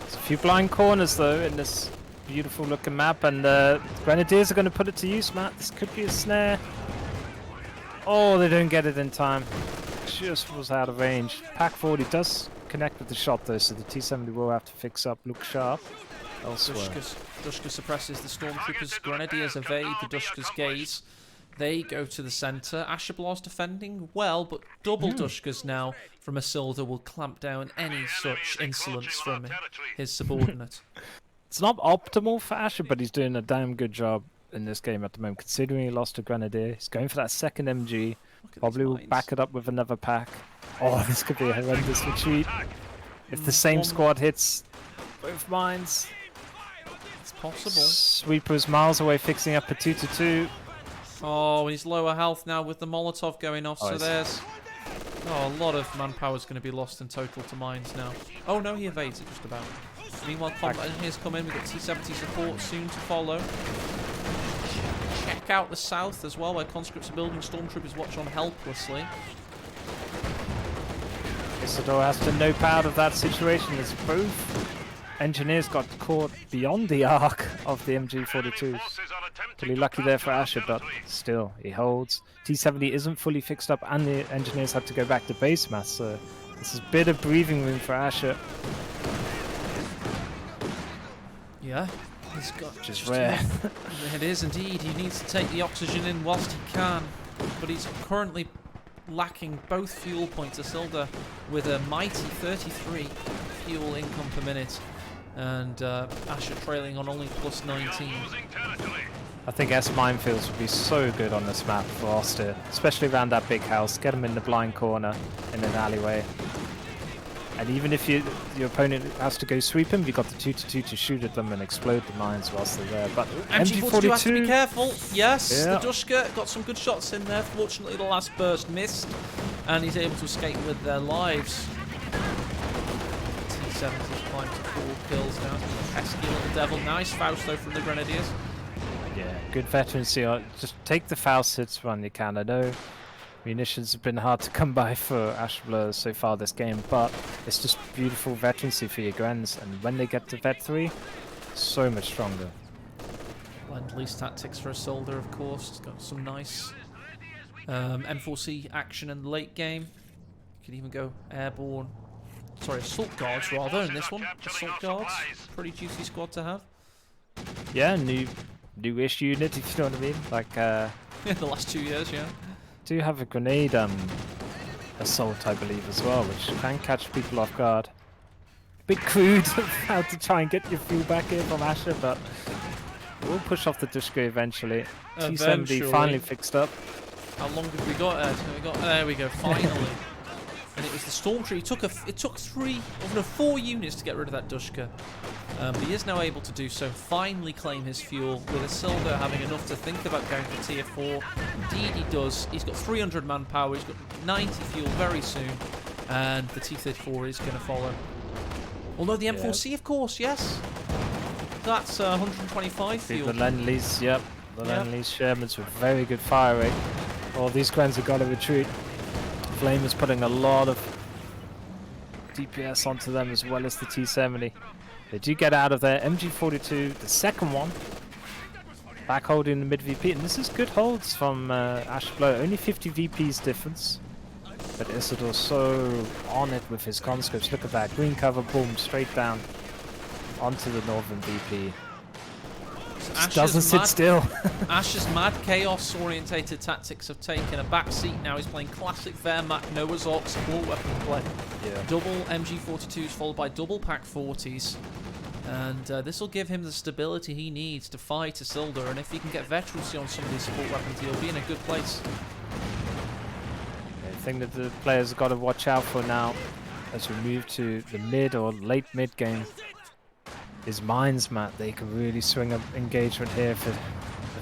There's a few blind corners though in this beautiful looking map, and the Grenadiers are going to put it to use, Matt. This could be a snare. Oh, they don't get it in time. Just was out of range. Pack 40 does connect with the shot though, so the T-70 will have to fix up, look sharp elsewhere. Dushka suppresses the Stormtroopers. Grenadiers evade the Dushka's gaze. They go to the centre. Asherblaw's defending well, but double Dushkas now from Isildur will clamp down any such insolence from his subordinate. It's not optimal for Asher, but he's doing a damn good job in this game at the moment, considering he lost a Grenadier. He's going for that second MG. Probably will back it up with another pack. Oh, this could be a horrendous retreat. If the same squad hits both mines. It's possible. Sweeper's miles away fixing up a 2-2. Oh, he's lower health now with the Molotov going off, so there's... Oh, a lot of manpower is going to be lost in total to mines now. Oh no, he evades it just about. Meanwhile, combat engineers come in. We've got T-70 support soon to follow. Check out the south as well, where conscripts are building. Stormtroopers watch on helplessly. Isildur has to nope out of that situation as both engineers got caught beyond the arc of the MG42s. Really lucky there for Asher, but still, he holds. T-70 isn't fully fixed up, and the engineers had to go back to base mass, so this is a bit of breathing room for Asher. Yeah, he's got... Which is rare. It is indeed. He needs to take the oxygen in whilst he can, but he's currently lacking both fuel points. Isildur with a mighty 33 fuel income per minute, and Asher trailing on only plus 19. I think S minefields would be so good on this map for Austin, especially around that big house. Get them in the blind corner in an alleyway. And even if your opponent has to go sweep him, you've got the 2-2 to shoot at them and explode the mines whilst they're there. But MG42 has to be careful. Yes, yeah. The Dushka got some good shots in there. Fortunately, the last burst missed, and he's able to escape with their lives. T-70's climbed to 4 kills now. Pesky little devil. Nice Faust though from the Grenadiers. Yeah, good veterancy. Just take the Faust hits when you can. I know munitions have been hard to come by for Asherblaw so far this game, but it's just beautiful veterancy for your Grens, and when they get to Vet 3, so much stronger. Lend-lease tactics for Isildur, of course. It's got some nice M4C action in the late game. You can even go airborne. Sorry, assault guards rather in this one. Assault guards, pretty juicy squad to have. Yeah, new-ish unit, if you know what I mean. Like the last 2 years, yeah. Do have a grenade assault, I believe, as well, which can catch people off guard. Bit crude how to try and get your fuel back here from Asher, but we'll push off the Dushka eventually. T-70 finally fixed up. How long have we got, Ed? There we go, finally. and it was the Stormtree. It took 4 units to get rid of that Dushka. But he is now able to do so, finally claim his fuel, with Isildur having enough to think about going for tier 4. Indeed he does. He's got 300 manpower, he's got 90 fuel very soon, and the T-34 is going to follow. Although the M4C, of course, yes. That's 125 fuel. The Lend-Lease, yep. The Lend-Lease Shermans with very good fire rate. All these Grens have got to retreat. Flame is putting a lot of DPS onto them as well as the T-70. They do get out of there. MG42, the second one, back holding the mid VP, and this is good holds from Ashblow. Only 50 VPs difference, but Isildur so on it with his conscripts. Look at that green cover, boom, straight down onto the northern VP. Doesn't sit still. Ash's mad chaos orientated tactics have taken a back seat now. He's playing classic Wehrmacht, Noah's Ark support weapon play. Yeah. Double MG42s followed by double Pack 40s. And this will give him the stability he needs to fight Isildur. And if he can get veterancy on some of these support weapons, he'll be in a good place. The thing that the players have got to watch out for now as we move to the mid or late mid game is mines, Matt. They can really swing an engagement here if the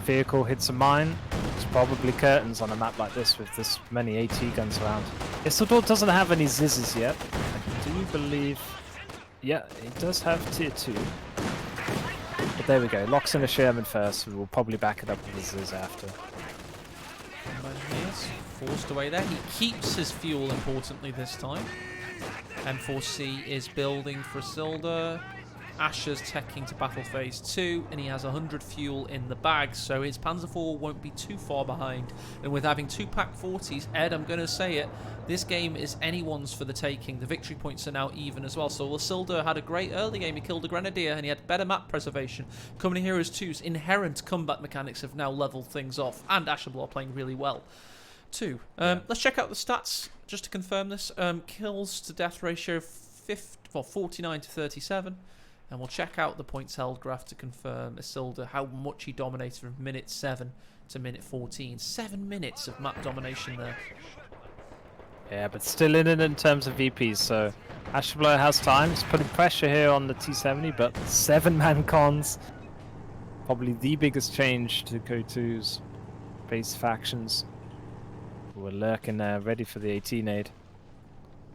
vehicle hits a mine. It's probably curtains on a map like this with this many AT guns around. Isildur doesn't have any Zizzes yet. I do believe... Yeah, he does have tier 2. But there we go. Locks in a Sherman first. We'll probably back it up with the Ziz after. Yes, forced away there. He keeps his fuel, importantly, this time. M4C is building for Isildur. Asher's teching to battle phase 2, and he has 100 fuel in the bag, so his Panzer IV won't be too far behind. And with having 2 Pack 40s, Ed, I'm going to say it, this game is anyone's for the taking. The victory points are now even as well. So Isildur had a great early game. He killed a Grenadier, and he had better map preservation. Company Heroes 2's inherent combat mechanics have now leveled things off, and Asherblow are playing really well too. Let's check out the stats just to confirm this. Kills to death ratio 49 to 37. And we'll check out the points held graph to confirm Isildur how much he dominated from minute 7 to minute 14. 7 minutes of map domination there. Yeah, but still in it in terms of VPs, so Ashblow has time. He's putting pressure here on the T-70, but 7-man cons. Probably the biggest change to CoH2's base factions. We're lurking there, ready for the 18-aid.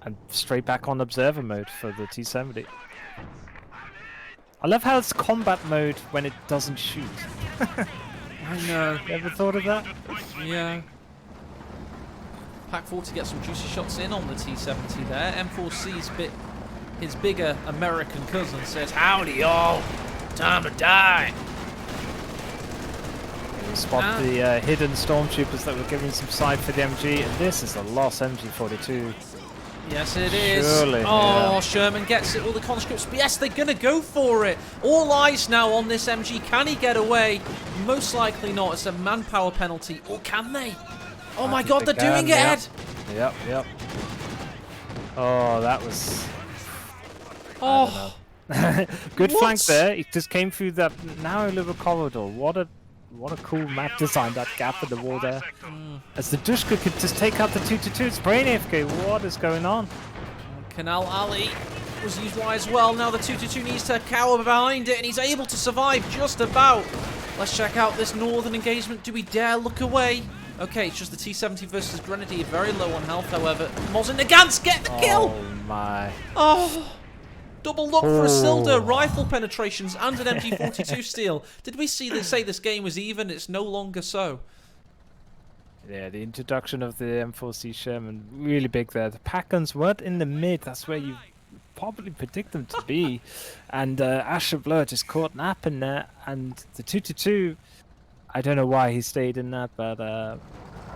And straight back on observer mode for the T-70. I love how it's combat mode when it doesn't shoot. I know. You ever thought of that? Yeah. Pack 40 gets some juicy shots in on the T-70 there. M4C's his bigger American cousin says, "Howdy, y'all. Time to die." We spot the hidden stormtroopers that were giving some side for the MG, and this is a lost MG42. Yes, it is. Surely, oh, yeah. Sherman gets it. All the conscripts. But yes, they're going to go for it. All eyes now on this MG. Can he get away? Most likely not. It's a manpower penalty. Or can they? Oh my God, they're doing it, Ed. Yep. Oh, that was... Oh. Good flank there. It just came through that narrow little corridor. What a cool map design, that gap in the wall there. As the Dushka could just take out the 2-2. It's brain AFK. What is going on? Canal Alley was used wise well. Now the 2-2 needs to cower behind it, and he's able to survive just about. Let's check out this northern engagement. Do we dare look away? Okay, it's just the T-70 versus Grenadier. Very low on health, however. Mosin Nagants get the kill! Oh my. Oh! Double look for Isildur, rifle penetrations, and an MG42 steal. Did we say this game was even? It's no longer so. Yeah, the introduction of the M4C Sherman, really big there. The pack guns weren't in the mid, that's where you probably predict them to be. And Ashblow just caught napping there, and the 2-2, I don't know why he stayed in that, but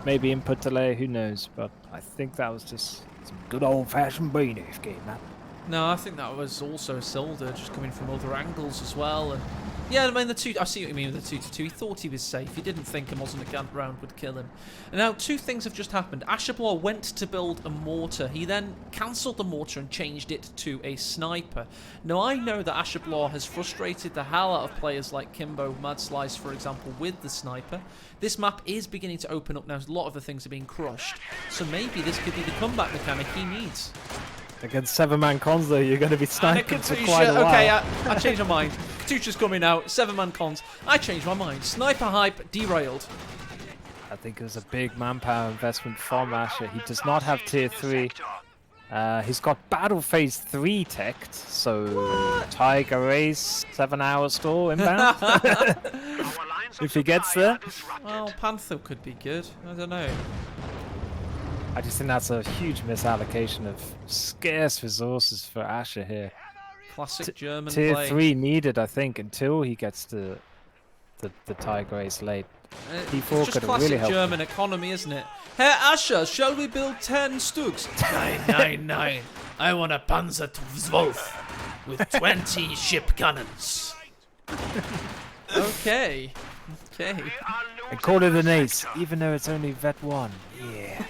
maybe input delay, who knows. But I think that was just some good old-fashioned brain AFK, man. No, I think that was also Isildur, just coming from other angles as well. And yeah, I mean, I see what you mean with the 2-2. He thought he was safe. He didn't think a Mosnagant round would kill him. And now, two things have just happened. Ashablar went to build a mortar. He then cancelled the mortar and changed it to a sniper. Now, I know that Ashablar has frustrated the hell out of players like Kimbo, Mad Slice, for example, with the sniper. This map is beginning to open up now. A lot of the things are being crushed. So maybe this could be the comeback mechanic he needs. Against 7-man cons, though, you're going to be sniping for quite a while. Okay, I changed my mind. Katusha's coming out. 7-man cons. I changed my mind. Sniper hype derailed. I think it was a big manpower investment from Asher. He does not have tier 3. He's got battle phase 3 teched, so Tiger Race 7-hour stall inbound. If he gets there. Well, Panther could be good. I don't know. I just think that's a huge misallocation of scarce resources for Asher here. Classic German tier play. 3 needed, I think, until he gets to the Tiger Race late. T4 it's just could classic really help German economy, isn't it? Herr Asher, shall we build 10 Stugs? Nein. I want a Panzer 12 with 20 ship cannons. Okay. And call it an ace, even though it's only vet 1. Yeah.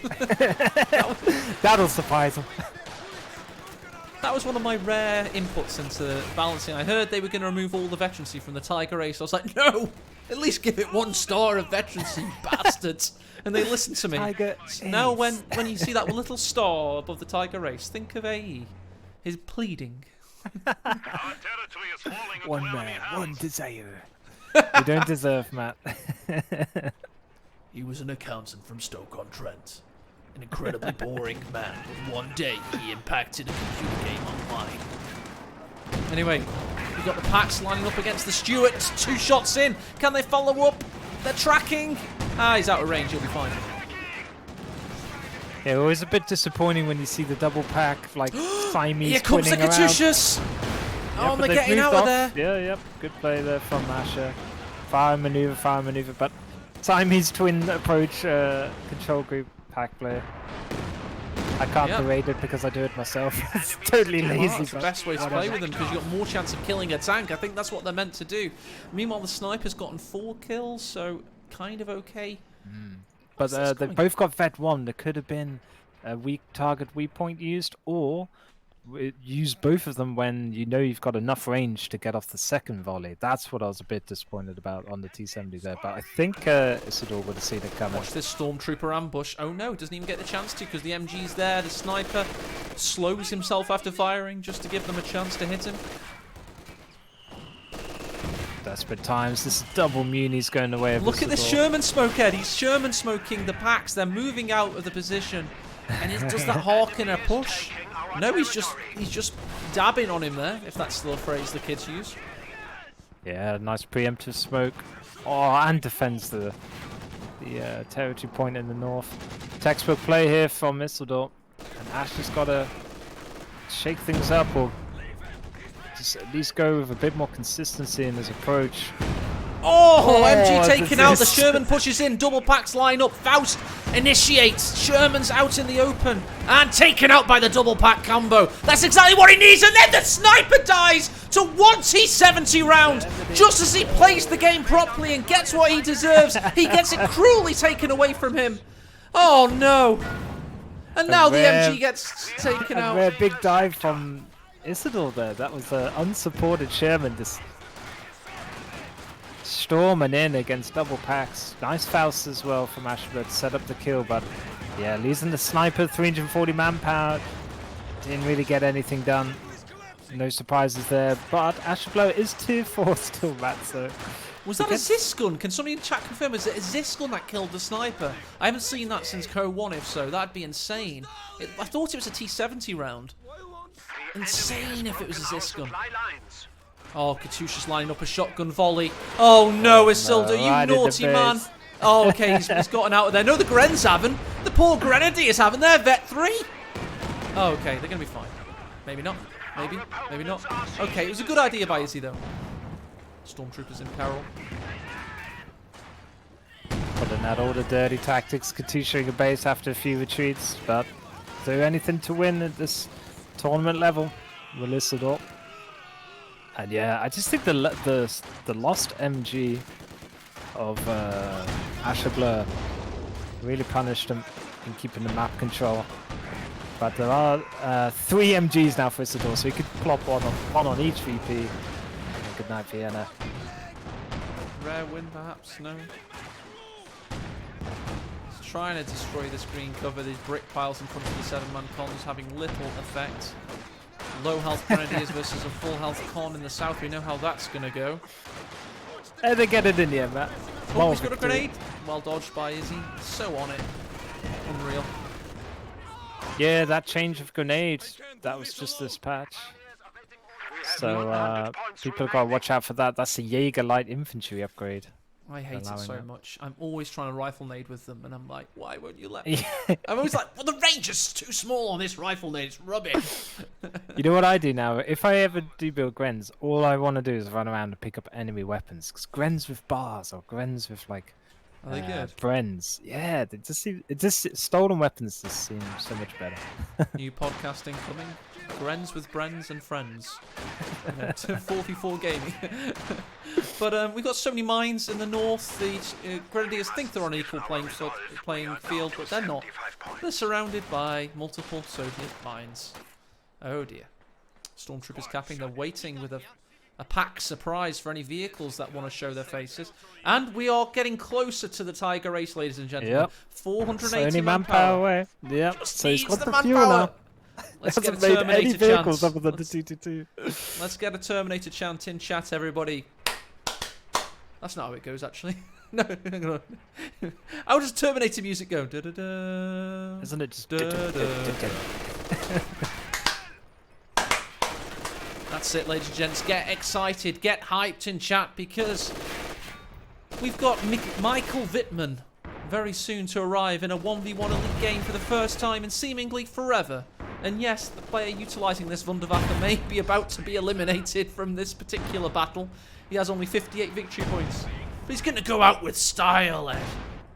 That'll surprise him. That was one of my rare inputs into balancing. I heard they were going to remove all the veterancy from the Tiger Race. I was like, no! At least give it 1 star of veterancy, you bastards! And they listened to me. So now when you see that little star above the Tiger Race, think of AE. His pleading. Our territory is falling into One enemy man, hands. one desire. You don't deserve, Matt. He was an accountant from Stoke-on-Trent. An incredibly boring man, but one day he impacted a computer game online. Anyway, we've got the Packs lining up against the Stuarts. 2 shots in. Can they follow up? They're tracking. He's out of range. He'll be fine. Yeah, always a bit disappointing when you see the double pack, like Siamese Here comes the twinning around. Katyushas. Yeah, They're getting out of there. Yeah, yep. Good play there from Asher. Fire maneuver, but Siamese twin approach control group pack player. I can't berate it because I do it myself. It's totally lazy. That's the best way to play with them because you've got more chance of killing a tank. I think that's what they're meant to do. Meanwhile, the sniper's gotten 4 kills, so kind of okay. But they've both got vet 1. There could have been a weak target weak point used, or use both of them when you know you've got enough range to get off the second volley. That's what I was a bit disappointed about on the T-70 there. But I think Isildur would have seen it coming. Watch this Stormtrooper ambush. Oh no, doesn't even get the chance to because the MG's there. The sniper slows himself after firing just to give them a chance to hit him. Desperate times. This double muni's going the way of Look at this Isildur. Sherman smoke, Ed. He's Sherman smoking the Packs. They're moving out of the position. And he does that hawk in a push. No, he's just dabbing on him there, if that's still a phrase the kids use. Yeah, nice preemptive smoke. Oh, and defends the territory point in the north. Textbook play here from Isildur. And Ash has got to shake things up or just at least go with a bit more consistency in his approach. Oh, MG taken out. The this- Sherman pushes in. Double Packs line up. Faust initiates. Sherman's out in the open. And taken out by the double pack combo. That's exactly what he needs. And then the sniper dies to 1 T-70 round. Just as he plays the game properly and gets what he deserves, he gets it cruelly taken away from him. Oh, no. And now the MG gets taken A out. rare big dive from Isildur there. That was an unsupported Sherman. Just storming in against double packs. Nice Faust as well from Ashblood to set up the kill, but yeah, losing the sniper, 340 manpower. Didn't really get anything done. No surprises there, but Ashblood is tier 4 still, Matt, so... Was that a Zisk gun? Can somebody in chat confirm? Is it a Zisk gun that killed the sniper? I haven't seen that since CoH2. If so, that'd be insane. I thought it was a T-70 round. Insane if it was a Zisk gun. Oh, Katyusha's lining up a shotgun volley. Oh no, Isildur, you right in the naughty man. face. Oh, okay, he's gotten out of there. No, the Gren's haven't. The poor Grenadiers haven't. They're vet 3. Oh, okay, they're going to be fine. Maybe not. Maybe not. Okay, it was a good idea by Izzy, though. Stormtroopers in peril. Putting out all the dirty tactics, Katyusha a base after a few retreats, but do anything to win at this tournament level. with Isildur. And yeah, I just think the lost MG of Asher Blur really punished him in keeping the map control. But there are 3 MGs now for Isildur, so he could plop one on each VP. Good night, Vienna. Rare win, perhaps? No. He's trying to destroy this green cover. These brick piles in front of the 7-man cons having little effect. Low health Grenadiers versus a full health con in the south. We know how that's going to go. Hey, they get it in the end, Matt. Oh, he's got a grenade. Well dodged by Izzy. So on it. Unreal. Yeah, that change of grenade, that was just this patch. So people got to watch out for that. That's a Jaeger light infantry upgrade. I hate it so much. I'm always trying to rifle nade with them, and I'm like, why won't you let me? I'm always like, well, the range is too small on this rifle nade. It's rubbish. You know what I do now? If I ever do build Grens, all I want to do is run around and pick up enemy weapons. Because Grens with bars or Grens with like are they good? Brens. Yeah, it just stolen weapons just seem so much better. New podcasting coming. Grens with Brens and friends. 44 gaming. But we've got so many mines in the north. The Grenadiers think they're on equal playing field, but they're not. They're surrounded by multiple Soviet mines. Oh dear. Stormtroopers capping. They're waiting with a pack surprise for any vehicles that want to show their faces. And we are getting closer to the Tiger race, ladies and gentlemen. Yep. 480 manpower away. Yep. Just so he's got the the manpower. fuel now. Let's get a made any Terminator vehicles chant. other than the 222. Let's get a Terminator chant in chat, everybody. That's not how it goes, actually. No, hang on. How does Terminator music go? Da, da, da. Isn't it just... That's it, ladies and gents. Get excited, get hyped in chat, because we've got Michael Wittmann very soon to arrive in a 1v1 elite game for the first time in seemingly forever. And yes, the player utilising this Wunderwaffe may be about to be eliminated from this particular battle. He has only 58 victory points. But he's going to go out with style, Ed.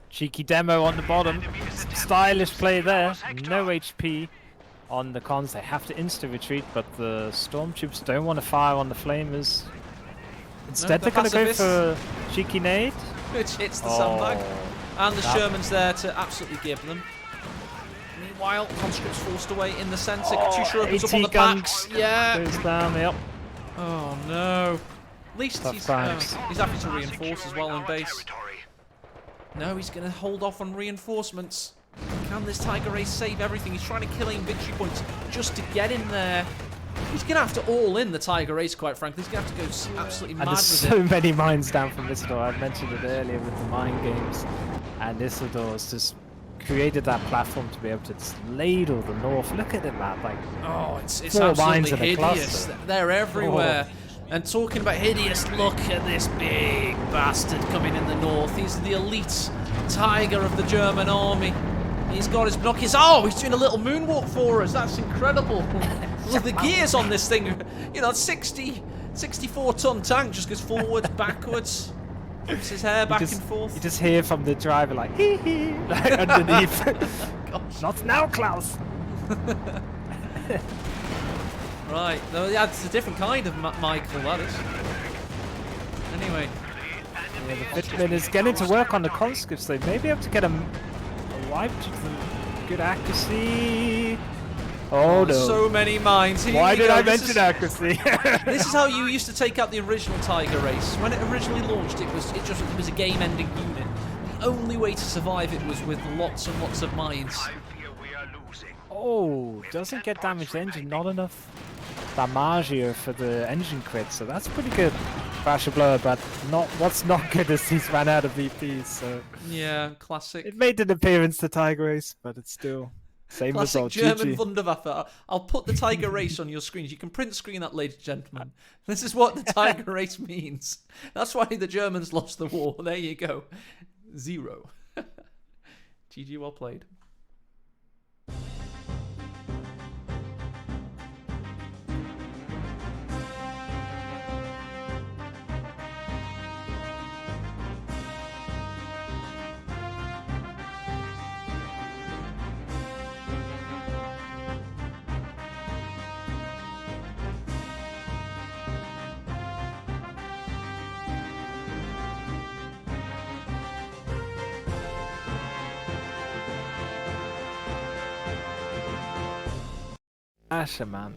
Cheeky demo on the bottom. Stylish play there. No HP on the cons. They have to insta-retreat, but the Stormtroopers don't want to fire on the Flamers. Instead, they're going to go for cheeky nade. Which hits the sandbag. And the Sherman's there to absolutely give them. Meanwhile, conscripts forced away in the centre. Katyusha opens up on the packs. Yeah. Goes down, yep. Oh no. At least he's happy to reinforce as well in base. No, he's going to hold off on reinforcements. Can this Tiger Race save everything? He's trying to kill him victory points just to get in there. He's going to have to all in the Tiger Race, quite frankly. He's going to have to go absolutely mad with it. And there's so many mines down from Isildur. I mentioned it earlier with the mine games. And Isildur's just created that platform to be able to just ladle the north. Look at it, man. Like, oh, it's absolutely hideous. They're everywhere. Oh. And talking about hideous, look at this big bastard coming in the north. He's the elite tiger of the German army. He's got his binoculars. Oh, he's doing a little moonwalk for us. That's incredible. Look, the gears on this thing, you know, 64-ton tank just goes forwards, backwards. Moves his hair back and forth. You just hear from the driver like, hee hee, like underneath. Not now, Klaus. Right, no, yeah, it's a different kind of Michael, that is. Anyway. Yeah, the Wittmann is getting to work on the conscripts. They may be able to get a wipe to them. Good accuracy. Oh no. So many mines. Why did I mention accuracy? This is how you used to take out the original Tiger Race. When it originally launched, it was a game-ending unit. The only way to survive it was with lots and lots of mines. Oh, doesn't get damaged engine, not enough damage here for the engine crit, so that's pretty good. Basher blow, but what's not good is he's ran out of VPs, so yeah, classic. It made an appearance to Tiger Race, but it's still same classic result. German GG. Wunderwaffe. I'll put the Tiger Race on your screens. You can print screen that, ladies and gentlemen. This is what the Tiger Race means. That's why the Germans lost the war. There you go. 0. GG, well played. Asher, man.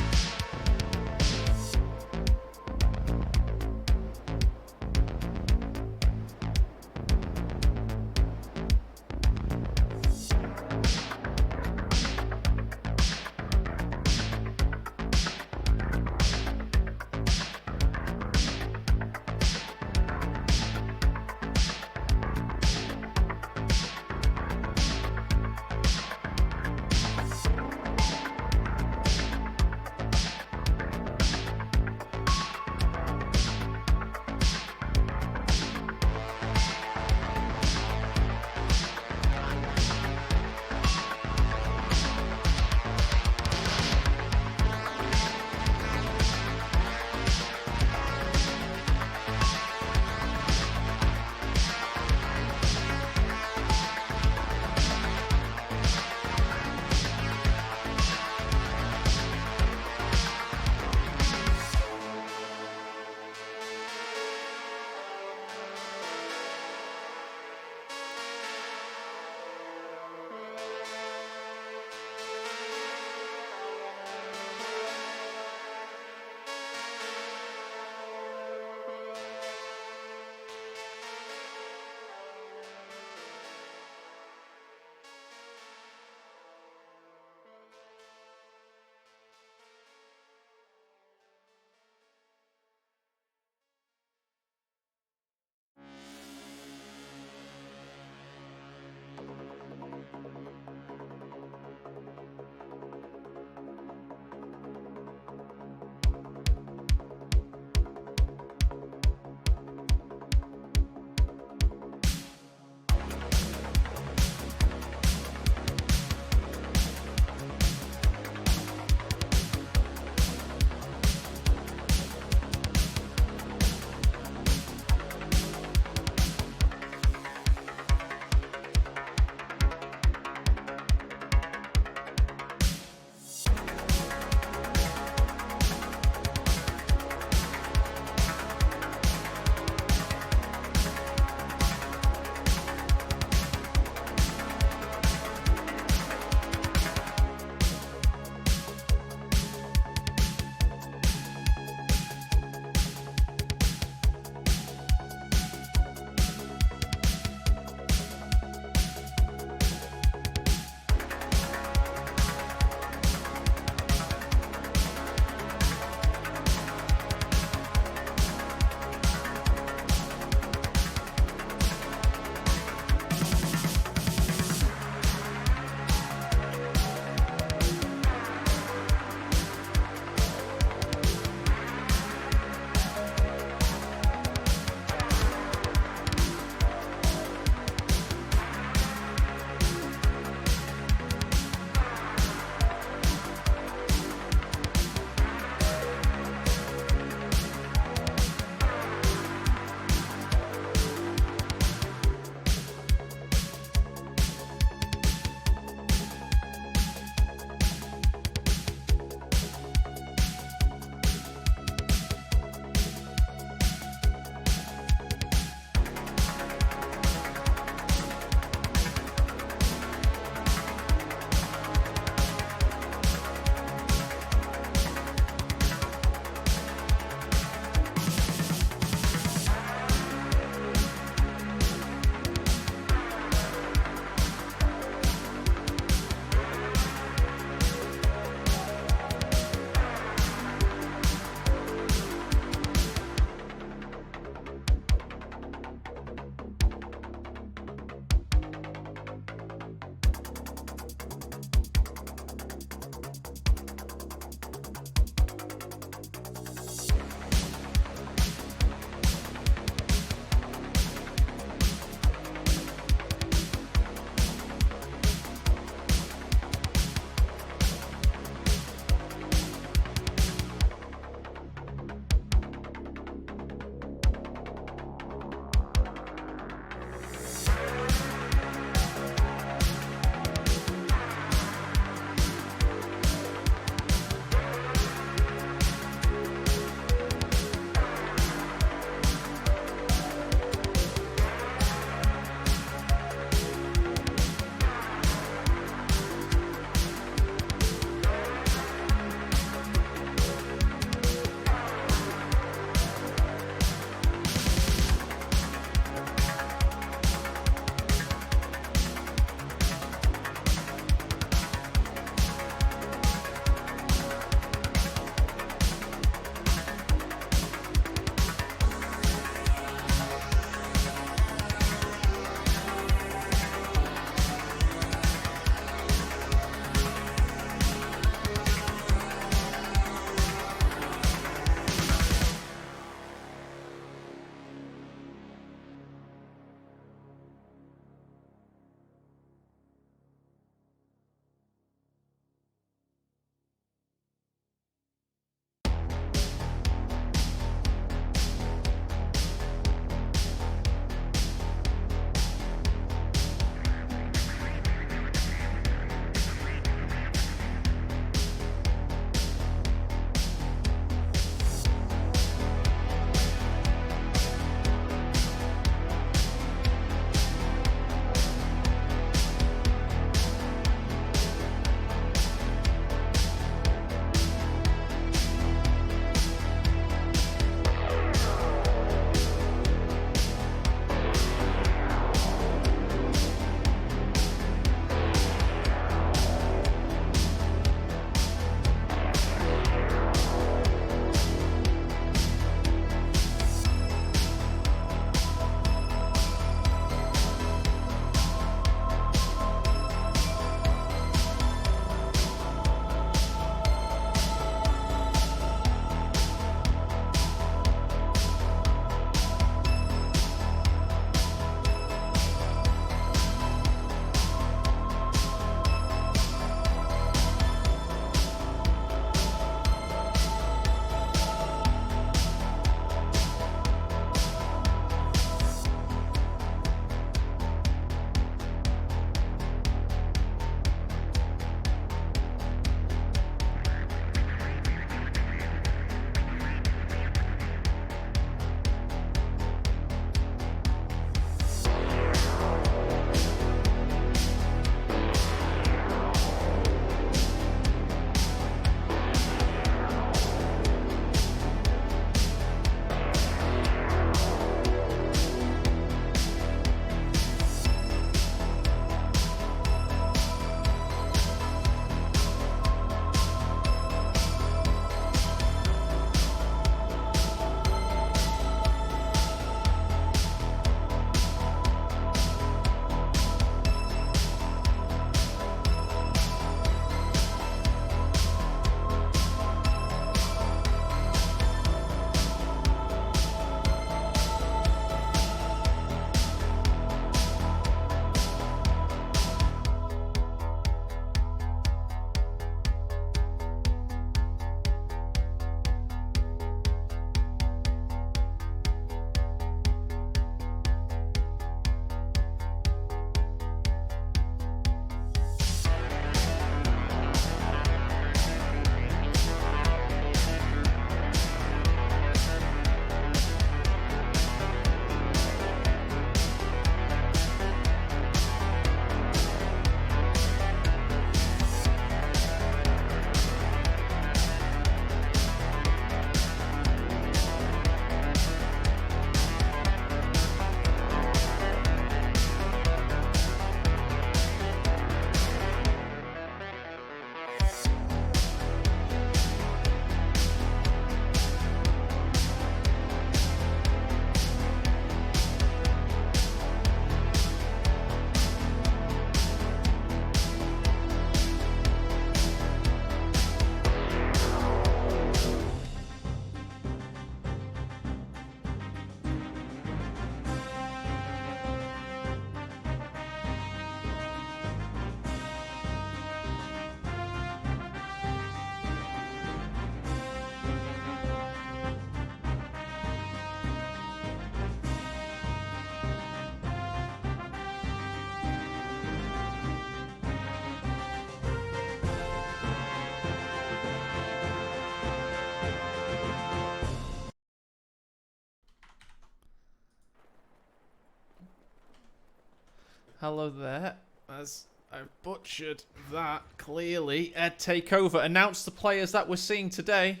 Hello there. As I butchered that clearly. Ed, take over. Announce the players that we're seeing today.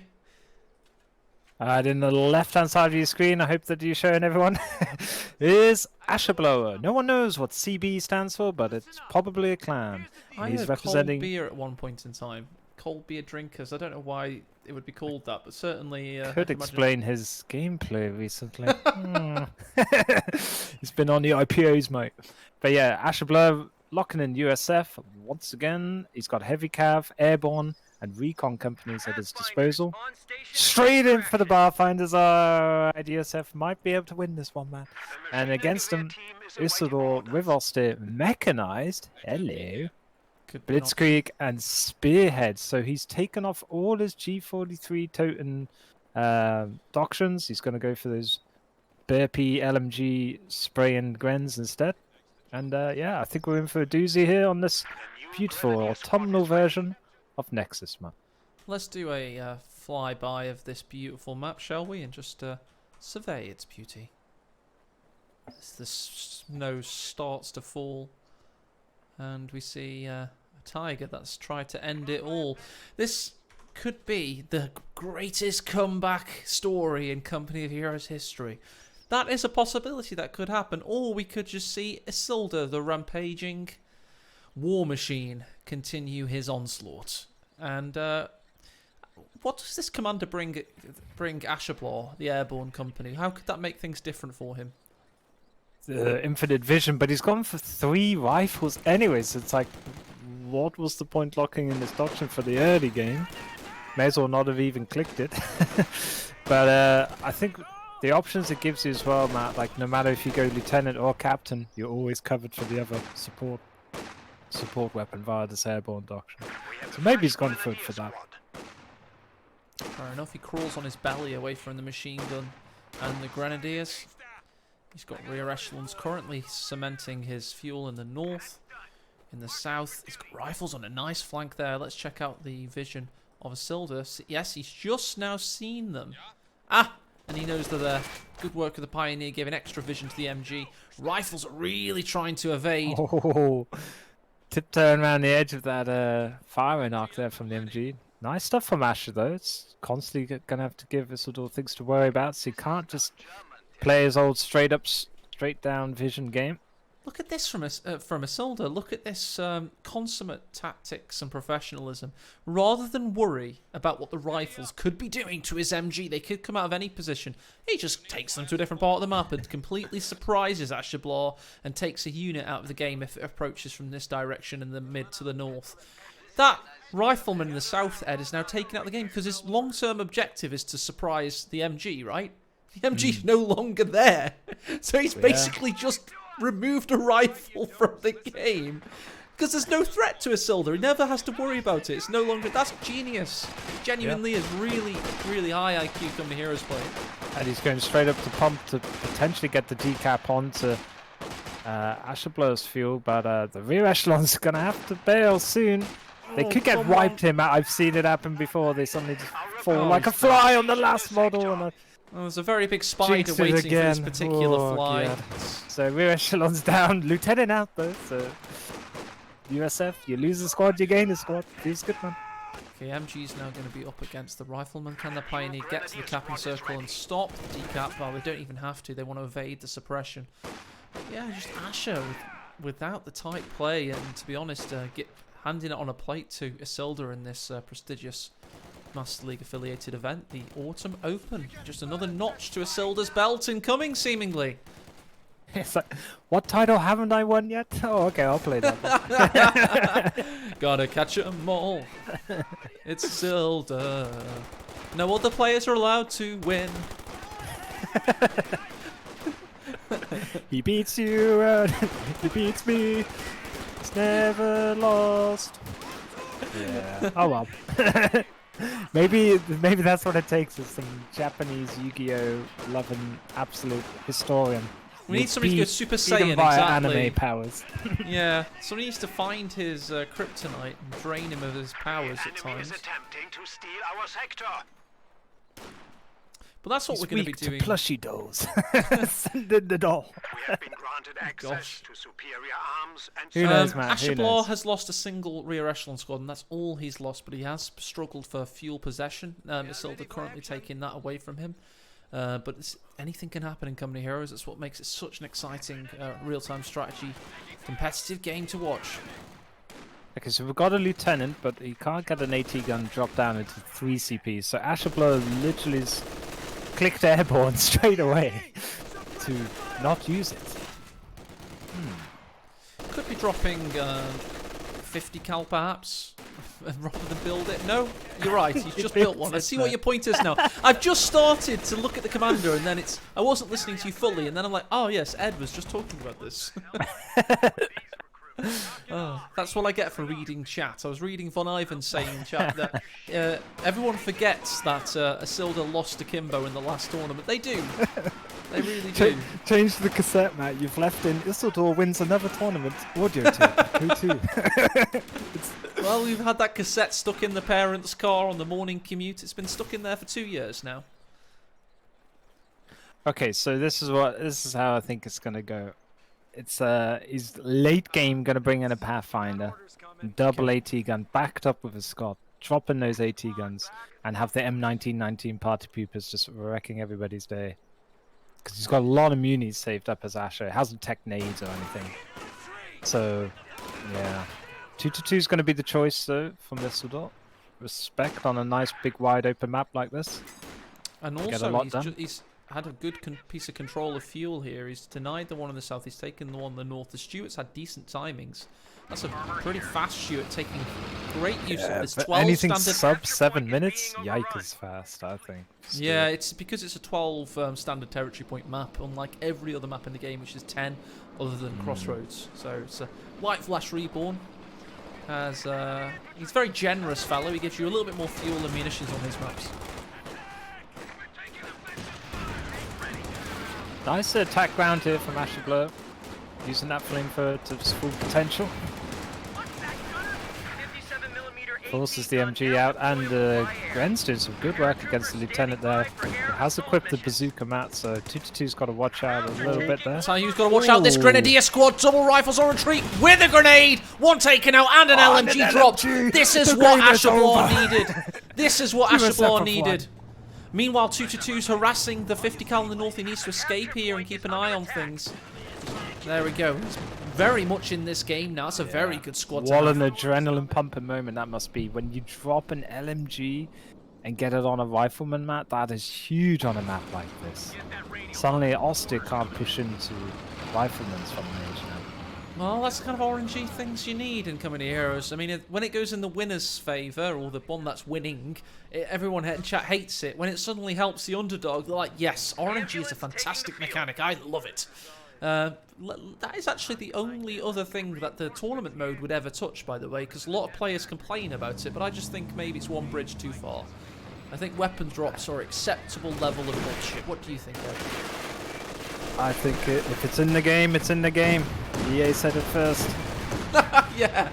Alright, in the left-hand side of your screen, I hope that you're showing everyone, is Asherblower. No one knows what CB stands for, but it's probably a clan. I He's heard representing... cold beer at one point in time. Cold beer drinkers. I don't know why it would be called that, but certainly... Could explain his gameplay recently. He's been on the IPOs, mate. But yeah, Asherblower locking in USF once again. He's got heavy cav, airborne, and recon companies at his disposal. Straight in for the Barfinders. IDSF might be able to win this one, man. And against him, Isildur with Oster mechanized. Hello. Blitzkrieg and Spearhead. So he's taken off all his G43 Toten doctrines. He's going to go for those Burpee LMG spray and Grens instead. And yeah, I think we're in for a doozy here on this beautiful autumnal version of Nexus map. Let's do a flyby of this beautiful map, shall we? And just survey its beauty. As the snow starts to fall. And we see a tiger that's tried to end it all. This could be the greatest comeback story in Company of Heroes history. That is a possibility that could happen. Or we could just see Isildur, the rampaging war machine, continue his onslaught. And what does this commander bring Asherblower, the airborne company? How could that make things different for him? The infinite vision, but he's gone for 3 rifles anyways. It's like, what was the point locking in this doctrine for the early game? May as well not have even clicked it. But I think the options it gives you as well, Matt, like no matter if you go lieutenant or captain, you're always covered for the other support weapon via this airborne doctrine. So maybe he's gone for that. Fair enough, he crawls on his belly away from the machine gun and the grenadiers. He's got rear echelons currently cementing his fuel in the north. In the south, he's got rifles on a nice flank there. Let's check out the vision of Isildur. Yes, he's just now seen them. Ah! And he knows they're there. Good work of the Pioneer, giving extra vision to the MG. Rifles are really trying to evade. Oh, tiptoeing around the edge of that firing arc there from the MG. Nice stuff from Asher, though. It's constantly going to have to give Isildur things to worry about, so he can't just play his old straight down vision game. Look at this from Isildur. Look at this consummate tactics and professionalism. Rather than worry about what the rifles could be doing to his MG, they could come out of any position. He just takes them to a different part of the map and completely surprises Asherblower and takes a unit out of the game if it approaches from this direction in the mid to the north. That rifleman in the south, Ed, is now taken out of the game because his long-term objective is to surprise the MG, right? The MG's no longer there. So he's basically just removed a rifle from the game because there's no threat to Isildur. He never has to worry about it. It's no longer... That's genius. It genuinely is really, really high IQ Company Heroes play. And he's going straight up to pump to potentially get the decap onto Asherblower's fuel, but the rear echelon's going to have to bail soon. They could get wiped him out. I've seen it happen before. They suddenly just fall like a fly on the last model. And well, there's a very big spider waiting for this particular fly. God. So rear echelon's down. Lieutenant out though. So USF, you lose a squad, you gain a squad. Feels good, man. Okay, MG's now going to be up against the rifleman. Can the Pioneer get to the capping circle and stop the decap? Well, they don't even have to. They want to evade the suppression. But yeah, just Asher without the tight play, and to be honest, handing it on a plate to Isildur in this prestigious Master League affiliated event, the Autumn Open. Just another notch to Isildur's belt incoming, seemingly. It's like, what title haven't I won yet? Oh, okay, I'll play that one. Gotta catch 'em all. It's Isildur. No other players are allowed to win. He beats you and he beats me. It's never lost. Yeah. Oh well. maybe that's what it takes. Is some Japanese Yu-Gi-Oh loving absolute historian. We need somebody to go Super Saiyan, exactly. Anime powers. Yeah, somebody needs to find his kryptonite and drain him of his powers at times. Attempting to steal our sector. But that's what He's we're going to be weak to doing. plushie dolls. Send in the doll. We have been granted access Gosh. to superior arms and Who knows, man? Who Ashablar knows? has lost a single rear echelon squad, and that's all he's lost. But he has struggled for fuel possession. Isildur currently taking that away from him. But anything can happen in Company Heroes. That's what makes it such an exciting real-time strategy, competitive game to watch. Okay, so we've got a lieutenant, but he can't get an AT gun dropped down into 3 CPs. So Ashablar literally is clicked airborne straight away to not use it. Could be dropping 50 cal perhaps, rather than build it. No, you're right. He's just built one. I see what your point is now. I've just started to look at the commander, and then I wasn't listening to you fully, and then I'm like, oh yes, Ed was just talking about this. Oh, that's what I get for reading chat. I was reading Von Ivan saying in chat that everyone forgets that Isildur lost to Kimbo in the last tournament. They do. They really do. Change the cassette, Matt. You've left in Isildur wins another tournament. Audio tape. Who too? Well, we've had that cassette stuck in the parents' car on the morning commute. It's been stuck in there for 2 years now. Okay, so this is how I think it's gonna go. It's he's late game gonna bring in a Pathfinder, double AT gun backed up with a Scott, drop in those AT guns, and have the M1919 party poopers just wrecking everybody's day. Because he's got a lot of munis saved up as Asher. It hasn't tech nades or anything. So, yeah. 2-2 is going to be the choice, though, from Isildur. Respect on a nice, big, wide open map like this. And Get a also, lot done. he's had a good piece of control of fuel here. He's denied the one in the south. He's taken the one in the north. The Stuart's had decent timings. That's a pretty fast Stuart, taking great use of this 12 anything standard. sub 7 minutes? Yikes fast, I think. Yeah, it's because it's a 12 standard territory point map, unlike every other map in the game, which is 10, other than Crossroads. So it's a White Flash Reborn. He's a very generous fellow. He gives you a little bit more fuel and munitions on his maps. Nice attack ground here from Ashablar. Using that flamethrower to its full potential. Forces the MG out, and Gren's doing some good work against the lieutenant there. He has equipped the bazooka mat, so 2-2's got to watch out a little bit there. So you've got to watch out. This Grenadier squad, double rifles on retreat with a grenade, one taken out, and an LMG dropped. This is what Ashablar needed. This is what Ashablar needed. Meanwhile, 2-2's harassing the 50 cal in the north. He needs to escape here and keep an eye on things. There we go. He's very much in this game now. It's a very good squad. What an adrenaline pumping moment that must be when you drop an LMG and get it on a rifleman map. That is huge on a map like this. Suddenly, Austin can't push into riflemen's from the age now. Well, that's the kind of RNG things you need in Company Heroes. I mean, when it goes in the winner's favour, or the one that's winning, everyone in chat hates it. When it suddenly helps the underdog, they're like, yes, RNG is a fantastic mechanic. I love it. That is actually the only other thing that the tournament mode would ever touch, by the way, because a lot of players complain about it, but I just think maybe it's one bridge too far. I think weapons drops are acceptable level of bullshit. What do you think, Ed? I think if it's in the game, it's in the game. EA said it first. Yeah.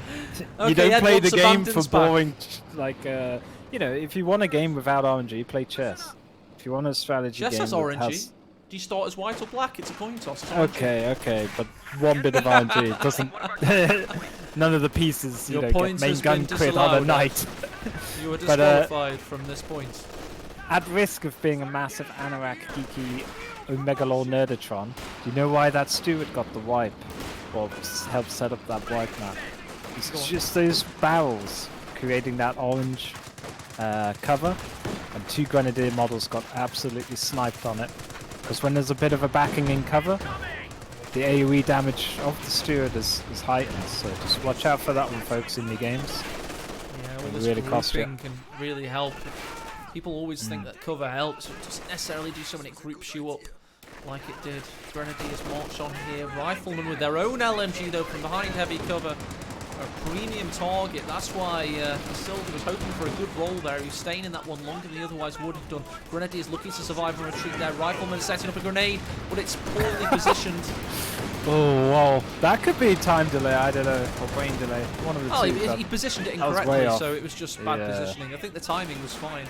You don't play the game for boring, like, you know, if you want a game without RNG, play chess. If you want a strategy game Chess has that RNG. has... Do you start as white or black? It's a coin toss. It's Okay, but one bit of RNG doesn't... None of the pieces, you Your know, point get main has gun been crit on a disallowed, night. You were disqualified from this point. At risk of being a massive anorak geeky Omegalol nerdatron, do you know why that Stewart got the wipe? Or helped set up that wipe map? It's just those barrels creating that orange cover, and 2 Grenadier models got absolutely sniped on it. Because when there's a bit of a backing in cover, the AoE damage of the Steward is heightened, so just watch out for that one, folks, in your games. Yeah, all this really cost you. grouping can really help. People always think that cover helps, it doesn't necessarily do so when it groups you up like it did. Grenadiers march on here. Riflemen with their own LMG, though, from behind heavy cover. A premium target. That's why Isildur was hoping for a good roll there. He was staying in that one longer than he otherwise would have done. Grenadiers looking to survive and retreat there. Rifleman setting up a grenade, but it's poorly positioned. Oh, wow. That could be time delay, I don't know, or brain delay. One of the two. He positioned it was incorrectly, way off. so it was just bad positioning. I think the timing was fine.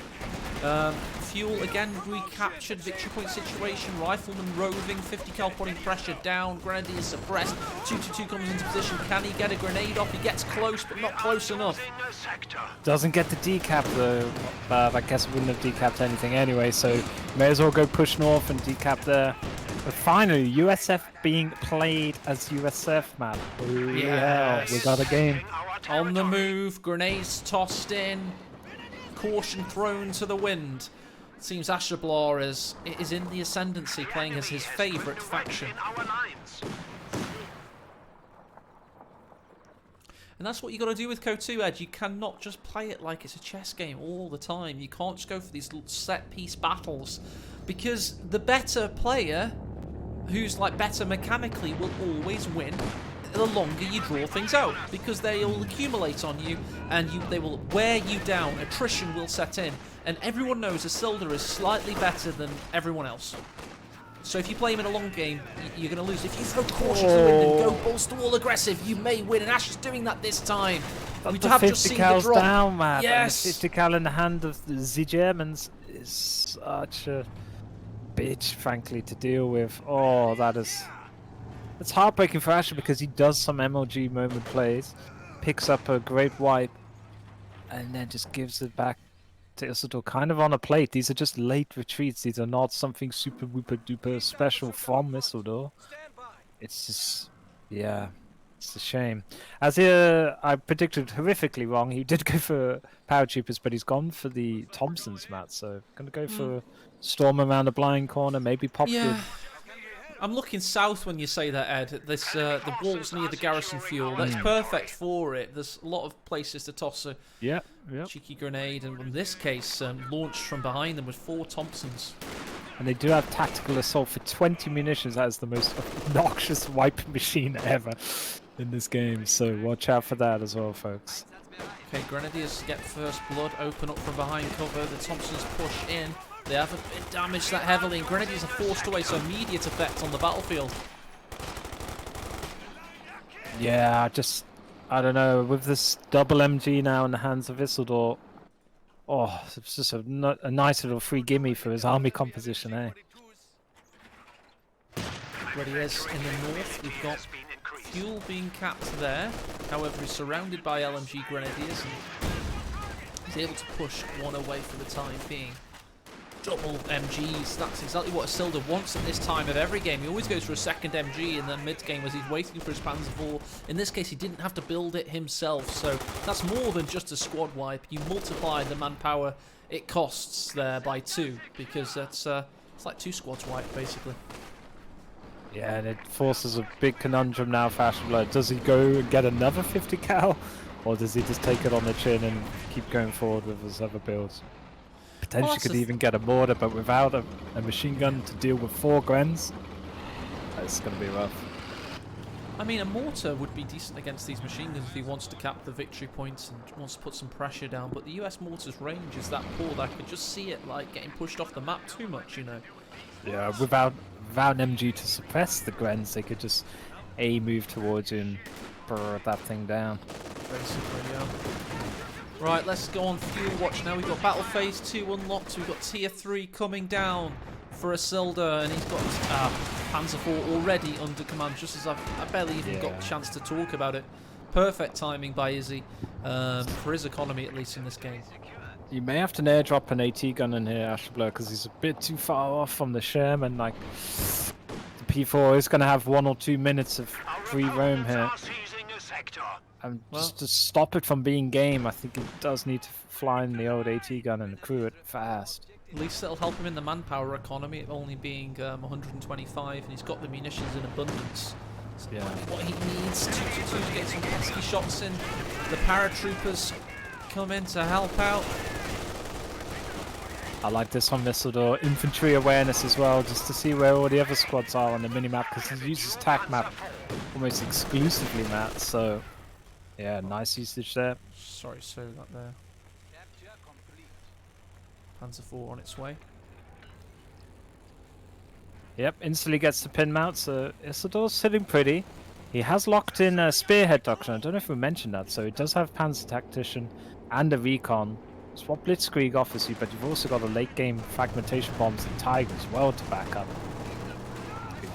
Fuel again recaptured, victory point situation, rifleman roving, 50 cal putting pressure down, grenadier suppressed, 222 comes into position, can he get a grenade off? He gets close, but not close enough. Doesn't get the decap though, but I guess it wouldn't have decapped anything anyway, so may as well go push north and decap there. But finally, USF being played as USF, man. Holy hell, we got a game. On the move, grenades tossed in, caution thrown to the wind. It seems Ashablar is in the ascendancy, playing as his favourite faction. And that's what you got to do with CoH2, Ed. You cannot just play it like it's a chess game all the time. You can't just go for these set-piece battles, because the better player, who's like better mechanically, will always win the longer you draw things out, because they will accumulate on you and they will wear you down. Attrition will set in, and everyone knows Isildur is slightly better than everyone else. So if you play him in a long game, you're going to lose. If you throw caution to the wind and go balls to wall aggressive, you may win, and Ash is doing that this time. We have just seen the drop. Down, man. Yes. 50 cal in the hand of the Germans is such a bitch, frankly, to deal with. Oh, it's heartbreaking for Asher, because he does some MLG moment plays, picks up a great wipe, and then just gives it back to Isildur kind of on a plate. These are just late retreats. These are not something super whooper duper special from Isildur. It's just, yeah, it's a shame. As I predicted horrifically wrong, he did go for paratroopers, but he's gone for the Thompsons, Matt. So gonna go for storm around the blind corner, maybe pop good. I'm looking south when you say that, Ed. This the walls near the garrison fuel. That's perfect for it. There's a lot of places to toss a cheeky grenade, and in this case, launched from behind them with 4 Thompsons. And they do have tactical assault for 20 munitions. That is the most obnoxious wipe machine ever in this game. So watch out for that as well, folks. Okay, Grenadiers get first blood, open up from behind cover. The Thompsons push in. They haven't been damaged that heavily, and Grenadiers are forced away, so immediate effect on the battlefield. Yeah, I don't know, with this double MG now in the hands of Isildur, it's just a nice little free gimme for his army composition, eh? Grenadiers in the north, we've got fuel being capped there. However, he's surrounded by LMG Grenadiers, and he's able to push one away for the time being. Double MGs, that's exactly what Isildur wants at this time of every game. He always goes for a second MG in the mid-game as he's waiting for his Panzer IV. In this case, he didn't have to build it himself, so that's more than just a squad wipe. You multiply the manpower it costs there by 2, because it's like 2 squads wipe, basically. Yeah, and it forces a big conundrum now for Ashablar. Does he go and get another 50 cal, or does he just take it on the chin and keep going forward with his other builds? Potentially could even get a mortar, but without a machine gun to deal with 4 Grens, it's going to be rough. I mean, a mortar would be decent against these machine guns if he wants to cap the victory points and wants to put some pressure down, but the US mortar's range is that poor that I could just see it like getting pushed off the map too much, you know. Yeah, without an MG to suppress the Grens, they could just move towards you and burr that thing down. Basically, yeah. Right, let's go on fuel watch now. We've got battle phase 2 unlocked. We've got tier 3 coming down for Isildur, and he's got Panzer IV already under command, just as I barely even got a chance to talk about it. Perfect timing by Izzy, for his economy at least in this game. You may have to airdrop an AT gun in here, Ashablar, because he's a bit too far off from the Sherman. Like, the P4 is going to have 1 or 2 minutes of free roam here. And just to stop it from being game, I think it does need to fly in the old AT gun and accrue it fast. At least it'll help him in the manpower economy, it only being 125, and he's got the munitions in abundance. So what he needs to get some pesky shots in. The paratroopers come in to help out. I like this on Isildur. Infantry awareness as well, just to see where all the other squads are on the minimap, because he uses TAC map almost exclusively, Matt, so yeah, nice usage there. Sorry, so that there. Panzer IV on its way. Yep, instantly gets the pin mount, so Isildur's sitting pretty. He has locked in a spearhead doctrine. I don't know if we mentioned that, so he does have Panzer Tactician and a recon. It's what Blitzkrieg offers you, but you've also got a late game fragmentation bombs and Tiger as well to back up.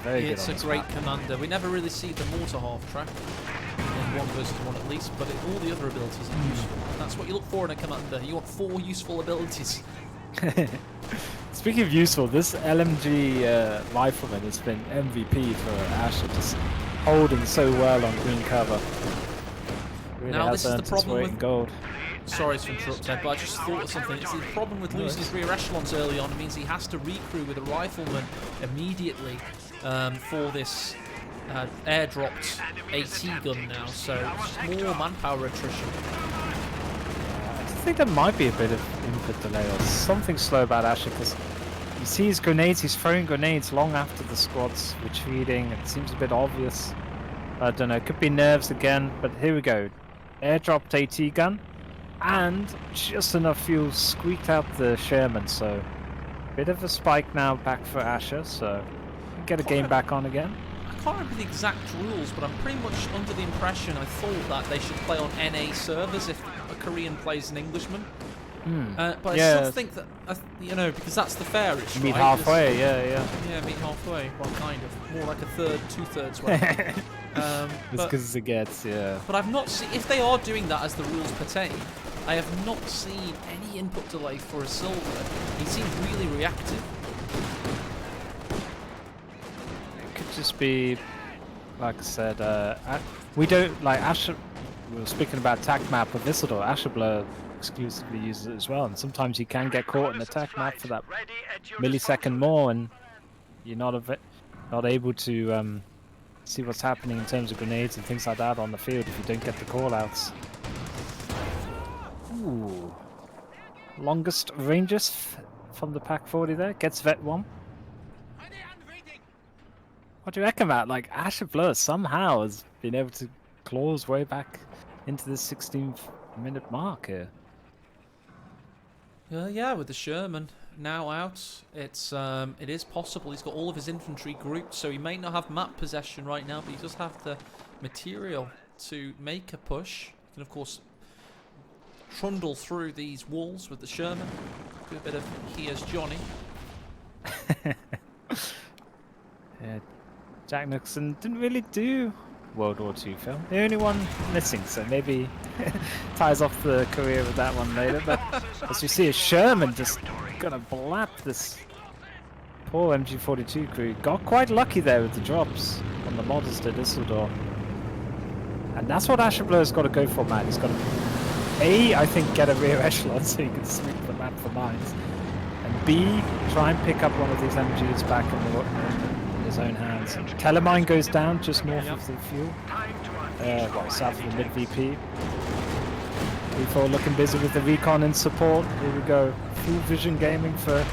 Very good It's on a this great map. commander. We never really see the mortar half track in 1 versus 1 at least, but all the other abilities are useful. And that's what you look for in a commander. You want 4 useful abilities. Speaking of useful, this LMG rifleman has been MVP for Asher, just holding so well on green cover. Really Now, has this is the earned its problem weight with- in gold. Sorry to interrupt, Ed, but I just thought of something. It's the problem with losing his rear echelons early on. It means he has to recrew with a rifleman immediately for this airdropped AT gun now. So it's just more manpower attrition. I think there might be a bit of input delay or something slow about Asher, because you see his grenades, he's throwing grenades long after the squad's retreating. It seems a bit obvious. I don't know, it could be nerves again, but here we go. Airdropped AT gun, and just enough fuel squeaked out the Sherman, so bit of a spike now back for Asher, so get a game back on again. I can't remember the exact rules, but I'm pretty much under the impression I thought that they should play on NA servers if a Korean plays an Englishman. But I still think that, because that's the fairest, Meet right? halfway, yeah. Yeah, meet halfway. Well, kind of. More like a third, 2/3 way. Just because it gets, yeah. But I've not seen, if they are doing that as the rules pertain, I have not seen any input delay for Isildur. He seems really reactive. It could just be, like I said, we don't, like Asher, we were speaking about attack map of Isildur, Asher Blur exclusively uses it as well, and sometimes you can get caught in the attack map for that millisecond more, and you're not able to see what's happening in terms of grenades and things like that on the field if you don't get the call-outs. Ooh. Longest ranges from the Pack 40 there, gets Vet 1. What do you reckon, Matt? Like, Asher Blur somehow has been able to claw his way back into the 16th-minute mark here. Yeah, with the Sherman now out, it is possible. He's got all of his infantry grouped, so he may not have map possession right now, but he does have the material to make a push. He can, of course, trundle through these walls with the Sherman. Do a bit of Here's Johnny. Yeah, Jack Nicholson didn't really do World War II film. The only one missing, so maybe ties off the career with that one later. But as you see, a Sherman just gonna blap this poor MG42 crew. Got quite lucky there with the drops on the models to Isildur. And that's what Asher Blur's got to go for, man. He's got to, I think, get a rear echelon so he can sweep the map for mines. And B, try and pick up one of these MGs back in his own hands. Telemine goes down just north of the fuel. Well, south of the mid-VP. P4 looking busy with the recon and support. Here we go. Full vision gaming for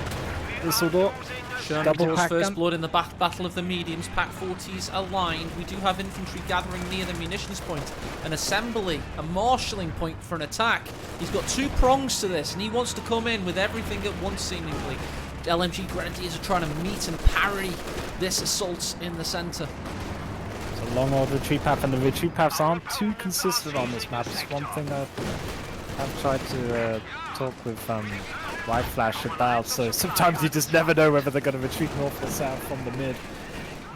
Isildur. Sherman Double draws pack first gun. blood in the Battle of the Mediums. Pack 40s aligned. We do have infantry gathering near the munitions point. An assembly, a marshalling point for an attack. He's got 2 prongs to this, and he wants to come in with everything at once, seemingly. LMG Grenadiers are trying to meet and parry this assault in the centre. It's a long old retreat path, and the retreat paths aren't too consistent on this map. It's one thing I've tried to talk with White Flash about, so sometimes you just never know whether they're going to retreat north or south from the mid.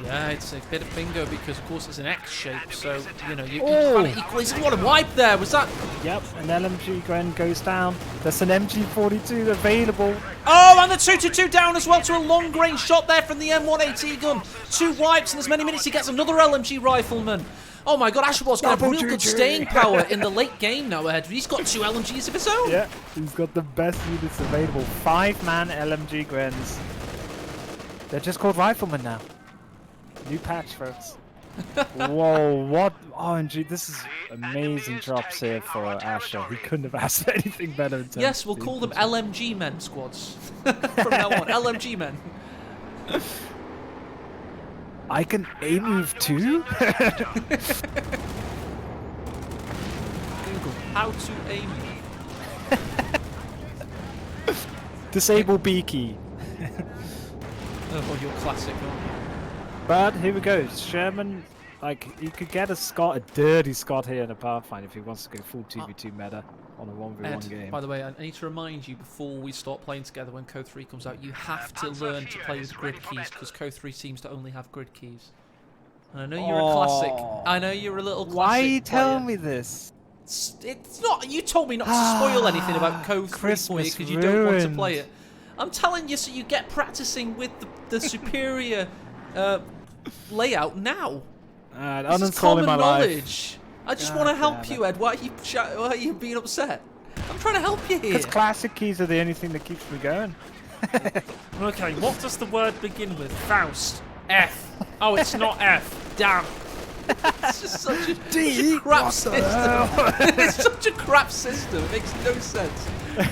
Yeah, it's a bit of bingo because, of course, it's an X shape, so, you know, you kind of equalize. What a wipe there! Was that? Yep, an LMG Gren goes down. There's an MG42 available. Oh, and the 222 down as well to a long-range shot there from the M1AT gun. 2 wipes in as many minutes. He gets another LMG rifleman. Oh my god, Asherboard's got a real good staying power in the late game now, Ed. He's got 2 LMGs of his own. Yeah, he's got the best units available. 5-man LMG Grens. They're just called riflemen now. New patch, folks. Whoa, what RNG? This is amazing drops here for Asher. He couldn't have asked for anything better in terms Yes, we'll of call them infantry. LMG men squads from now on. LMG men. I can A-move too? Google how to aim. Disable B key. Oh, your classic. But here we go. Sherman Like, you could get a dirty Scott here in a Pathfinder if he wants to go full 2v2 meta on a 1v1 Ed, game. by the way, I need to remind you before we start playing together when CoH2 comes out, you have to learn to play with grid keys because CoH2 seems to only have grid keys. And I know you're a classic. I know you're a little classic. Why are you telling player. me this? It's not. You told me not to spoil anything about CoH2 for you because you don't want to play it. I'm telling you so you get practicing with the superior layout now. This is common knowledge. I just want to help you, Ed. Why are you being upset? I'm trying to help you here. Because classic keys are the only thing that keeps me going. Okay, what does the word begin with? Faust. F. Oh, it's not F. Damn. It's just such a crap system. It's such a crap system. It makes no sense.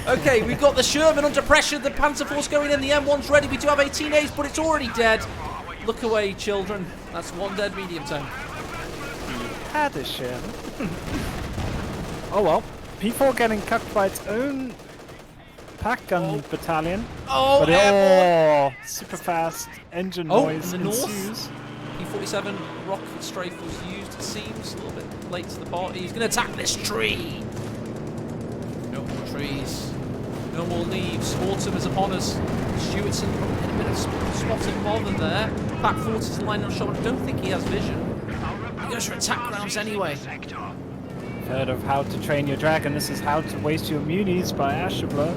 Okay, we've got the Sherman under pressure. The Panzer Force going in. The M1's ready. We do have 18 A's, but it's already dead. Look away, children. That's one dead medium tank. Had a Sherman. Oh well. P4 getting cucked by its own pack gun battalion. Oh, but super fast engine noise in the ensues. P-47 rocket strafe was used, it seems. A little bit late to the party. He's going to attack this tree. No more trees. No more leaves. Autumn is upon us. Stewartson in a bit of spotting bother there. Pack 40's lining up shot. I don't think he has vision. He goes for attack grounds anyway. Heard of How to Train Your Dragon. This is How to Waste Your Munis by Asherblow.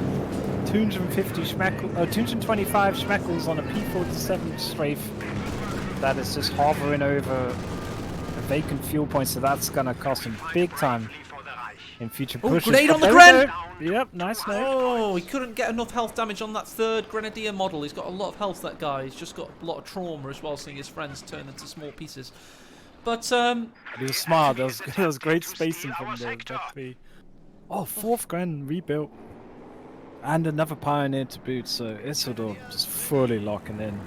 225 schmeckles on a P-47 strafe that is just hovering over a vacant fuel point, so that's gonna cost him big time in future pushes. Grenade on the Gren! Yep, nice note. Oh, he couldn't get enough health damage on that third Grenadier model. He's got a lot of health, that guy. He's just got a lot of trauma as well, seeing his friends turn into small pieces. But, he was smart. There was great spacing from the P. Oh, fourth Gren rebuilt. And another Pioneer to boot, so Isildur just fully locking in.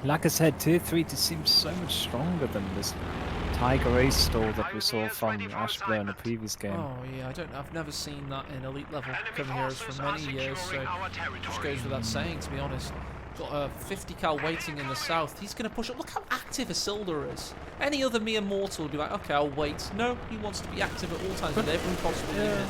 Like I said, Tier 3 just seems so much stronger than this Tiger Ace stall that we saw from Ashblow in the previous game. Oh yeah, I've never seen that in elite level cover heroes for many years, so just goes without saying, to be honest. Got a 50 cal waiting in the south. He's going to push up. Look how active Isildur is. Any other mere mortal would be like, okay, I'll wait. No, he wants to be active at all times with every possible unit.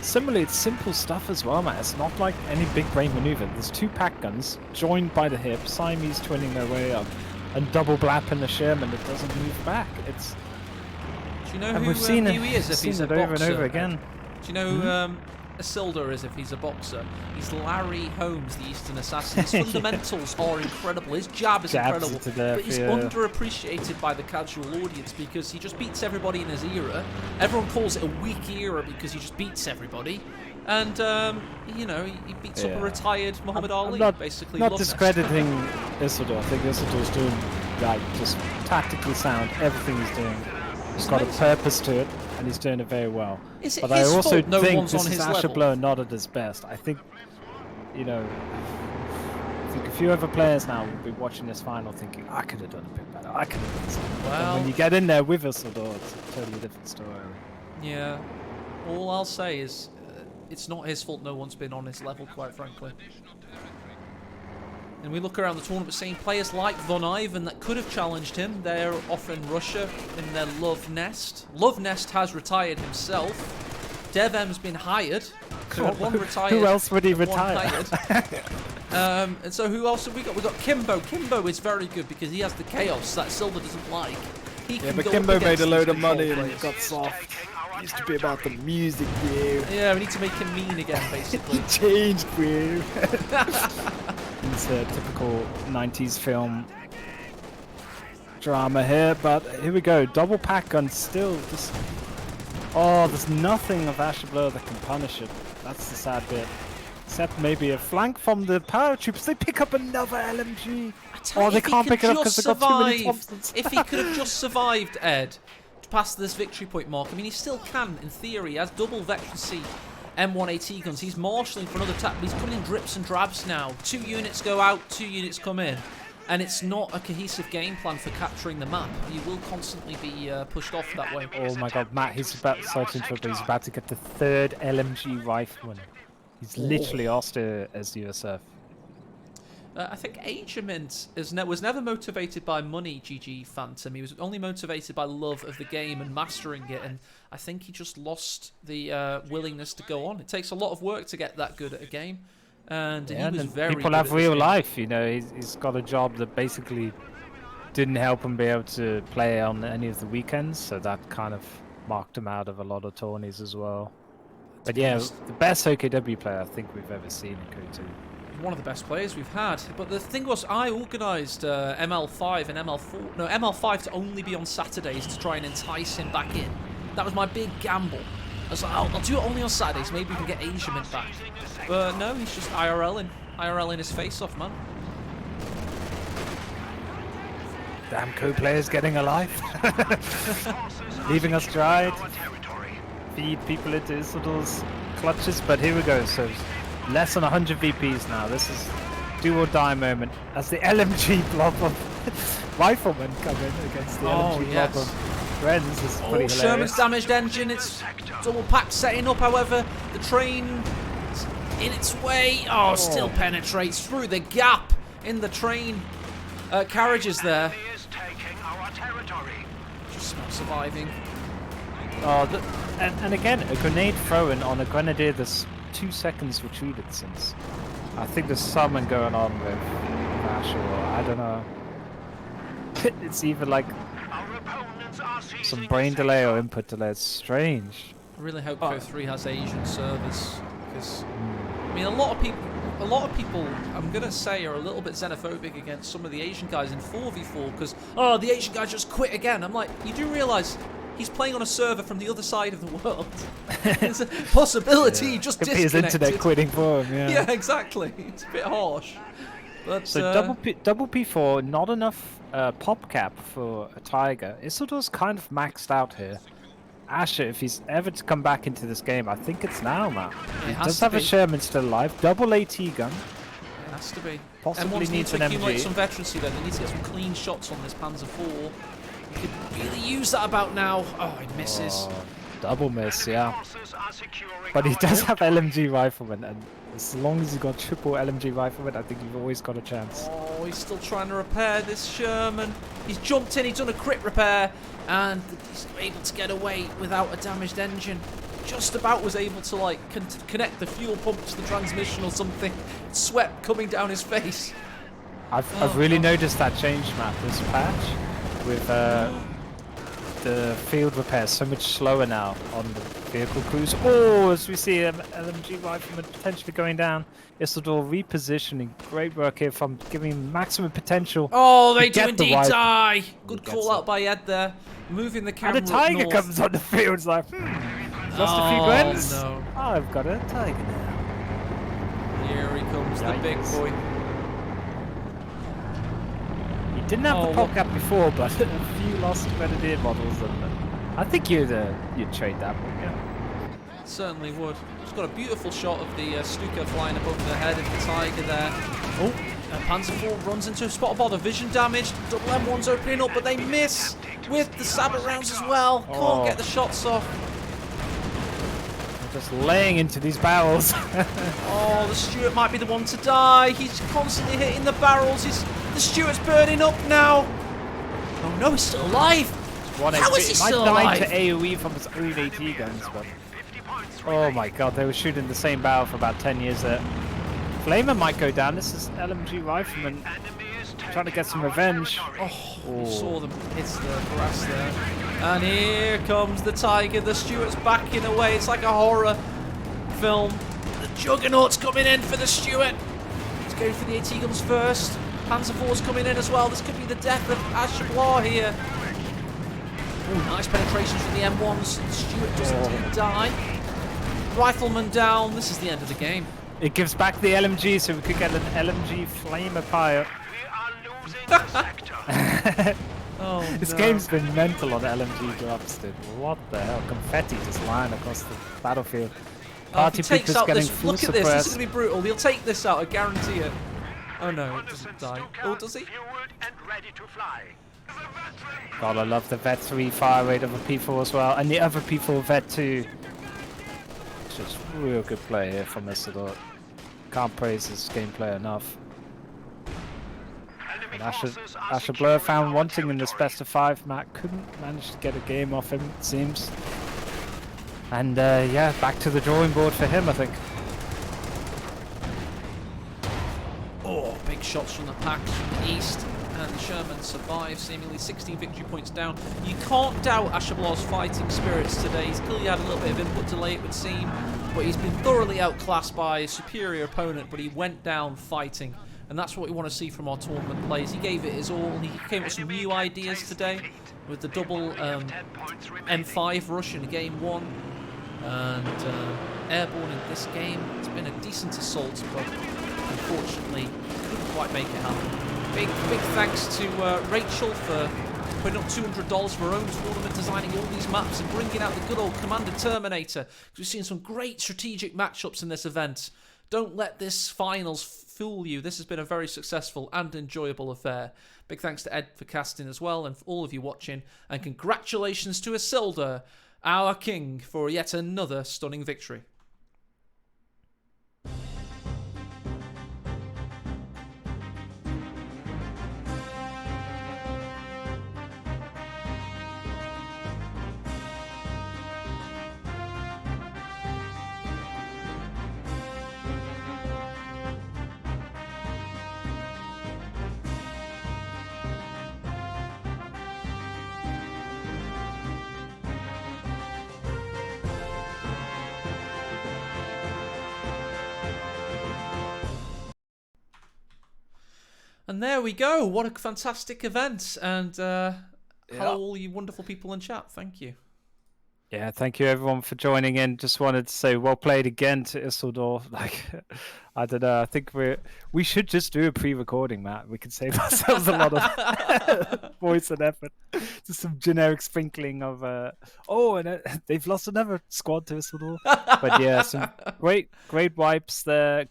Similarly, it's simple stuff as well, man. It's not like any big brain maneuver. There's two pack guns joined by the hip, Siamese twinning their way up, and double blapping the Sherman that doesn't move back. It's. Do you know and who he is if he's a boxer? Over and over again. Do you know who Isildur is if he's a boxer? He's Larry Holmes, the Eastern Assassin. His fundamentals are incredible. His jab is incredible, but he's underappreciated by the casual audience because he just beats everybody in his era. Everyone calls it a weak era because he just beats everybody. And, you know, he beats up a retired Muhammad Ali, basically. Not discrediting Isildur. I think Isildur's doing, like, just tactically sound. Everything he's doing. He's got a purpose to it, and he's doing it very well. But I also think this is Asherblow not at his best. I think, you know, I think a few other players now will be watching this final thinking, I could have done a bit better. I could have done something. Well, when you get in there with Isildur, it's a totally different story. Yeah. All I'll say is, it's not his fault no one's been on his level, quite frankly. And we look around the tournament seeing players like Von Ivan that could have challenged him. They're off in Russia in their Love Nest. Love Nest has retired himself. DevM's been hired. So one retired. Who else would he retire? And so who else have we got? We've got Kimbo. Kimbo is very good because he has the chaos that Silver doesn't like. But Kimbo made a load of money and got soft. It used to be about the music, bro. Yeah, we need to make him mean again, basically. He changed, bro. It's a typical 90s film drama here, but here we go. Double pack gun still. There's nothing of Asherblow that can punish it. That's the sad bit. Except maybe a flank from the paratroops. They pick up another LMG. Or they can't pick it up because they've got too many Thompsons. If he could have just survived, Ed, to pass this victory point mark, I mean, he still can, in theory. He has double Veteran C M1AT guns. He's marshalling for another tap. He's coming in drips and drabs now. 2 units go out, 2 units come in. And it's not a cohesive game plan for capturing the map. You will constantly be pushed off that way. Oh my god, Matt, he's about to get the 3rd LMG rifleman. He's literally asked as USF. I think aecohmatt was never motivated by money, GG Phantom. He was only motivated by love of the game and mastering it, and I think he just lost the willingness to go on. It takes a lot of work to get that good at a game, and he was very people good have at this real game. life, you know. He's got a job that basically didn't help him be able to play on any of the weekends, so that kind of marked him out of a lot of tourneys as well. But yeah, the best OKW player I think we've ever seen in CoH2. One of the best players we've had. But the thing was, I organised ML5 and ML4. No, ML5 to only be on Saturdays to try and entice him back in. That was my big gamble. I was like, I'll do it only on Saturdays. Maybe we can get aecohmatt back. But no, he's just IRL in his face off, man. Damn co-players getting a life. Leaving us dry to feed people into Isildur's clutches. But here we go. So less than 100 VPs now. This is do or die moment as the LMG blob of Riflemen come in against the LMG blob of Friends. This is pretty hilarious. Sherman's damaged engine. It's double pack setting up. However, the train is in its way. Oh, still penetrates through the gap in the train carriages there. Just not surviving. Oh, and again, a grenade thrown on a grenadier that's 2 seconds retreated since. I think there's something going on with Ash, or I don't know. It's either like some brain delay or input delay. It's strange. I really hope Co3 has Asian servers, because I mean a lot of people I'm gonna say are a little bit xenophobic against some of the Asian guys in 4v4 because the Asian guy just quit again. I'm like, you do realise he's playing on a server from the other side of the world. There's a possibility he just could be his disconnected. internet quitting for him. Yeah. Yeah, exactly. It's a bit harsh. But so double P4, not enough pop cap for a Tiger. Isildur's kind of maxed out here. Asher, if he's ever to come back into this game, I think it's now, man. He does have a Sherman still alive. Double AT gun. It has to be. Possibly M1s needs need an to accumulate MG. some veterancy then. They need to get some clean shots on this Panzer IV. He could really use that about now. Oh, he misses. Oh, double miss, yeah. But he does have LMG Rifleman, and as long as he's got triple LMG Rifleman, I think you've always got a chance. Oh, he's still trying to repair this Sherman. He's jumped in, he's done a crit repair, and he's able to get away without a damaged engine. Just about was able to like connect the fuel pump to the transmission or something. Sweat coming down his face. I've really noticed that change, Matt, this patch, with the field repairs so much slower now on the vehicle crews. Oh, as we see LMG Rifleman potentially going down. Isildur repositioning. Great work here from giving him maximum potential. Oh, they do get the indeed right- die. Good He call gets out by Ed there. Moving the camera And a Tiger up north. comes on the field. It's like, lost a few grens. No. I've got a Tiger now. Here he comes, the big Yikes. boy. He didn't have the Oh, pop cap before, but a few lost Grenadier models, and I think you'd trade that one, yeah. Certainly would. Just got a beautiful shot of the Stuka flying above the head of the Tiger there. Oh, Panzer IV runs into a spot of vision damage. Double M1's opening up, but they miss with the Sabot rounds as well. Can't get the shots off. Just laying into these barrels. Oh, the Stuart might be the one to die. He's constantly hitting the barrels. The Stuart's burning up now. Oh no, he's still alive. How is he still alive? Might die to AoE from his own AT guns, but oh my god, they were shooting the same barrel for about 10 years there. Flamer might go down. This is LMG Rifleman trying to get some revenge. You saw them hit the grass there. And here comes the Tiger. The Stuart's backing away. It's like a horror film. The Juggernaut's coming in for the Stuart. He's going for the AT guns first. Panzer IV's coming in as well. This could be the death of Ashablar here. Ooh, nice penetration from the M1s. The Stuart doesn't die. Rifleman down. This is the end of the game. It gives back the LMG, so we could get an LMG Flamer pilot. Oh, This no. game's been mental on LMG drops, dude. What the hell? Confetti just lying across the battlefield. Party If he takes people's out getting this, full look at this. This suppressed. is going to be brutal. He'll take this out. I guarantee it. Oh no, it doesn't die. Oh, does he? God, I love the Vet 3 fire rate of a P4 as well, and the other P4 Vet 2. Just real good play here from Isildur. Can't praise his gameplay enough. And Asher Blur found wanting in this best of 5. Matt couldn't manage to get a game off him, it seems. And yeah, back to the drawing board for him, I think. Oh, big shots from the packs from the east. And the Sherman survives, seemingly 16 victory points down. You can't doubt Ashablar's fighting spirits today. He's clearly had a little bit of input delay, it would seem. But he's been thoroughly outclassed by a superior opponent, but he went down fighting. And that's what we want to see from our tournament players. He gave it his all. He came up with some new ideas today with the double M5 rush in game 1. And airborne in this game. It's been a decent assault, but unfortunately couldn't quite make it happen. Big thanks to Rachel for putting up $200 for her own tournament, designing all these maps and bringing out the good old Commander Terminator. Because we've seen some great strategic matchups in this event. Don't let this finals fool you. This has been a very successful and enjoyable affair. Big thanks to Ed for casting as well, and for all of you watching. And congratulations to Isildur, our king, for yet another stunning victory. And there we go. What a fantastic event. And hello all you wonderful people in chat. Thank you. Yeah, thank you everyone for joining in. Just wanted to say well played again to Isildur. Like, I don't know, I think we should just do a pre-recording, Matt. We can save ourselves a lot of voice and effort. Just some generic sprinkling of and they've lost another squad to Isildur. But yeah, some great wipes there.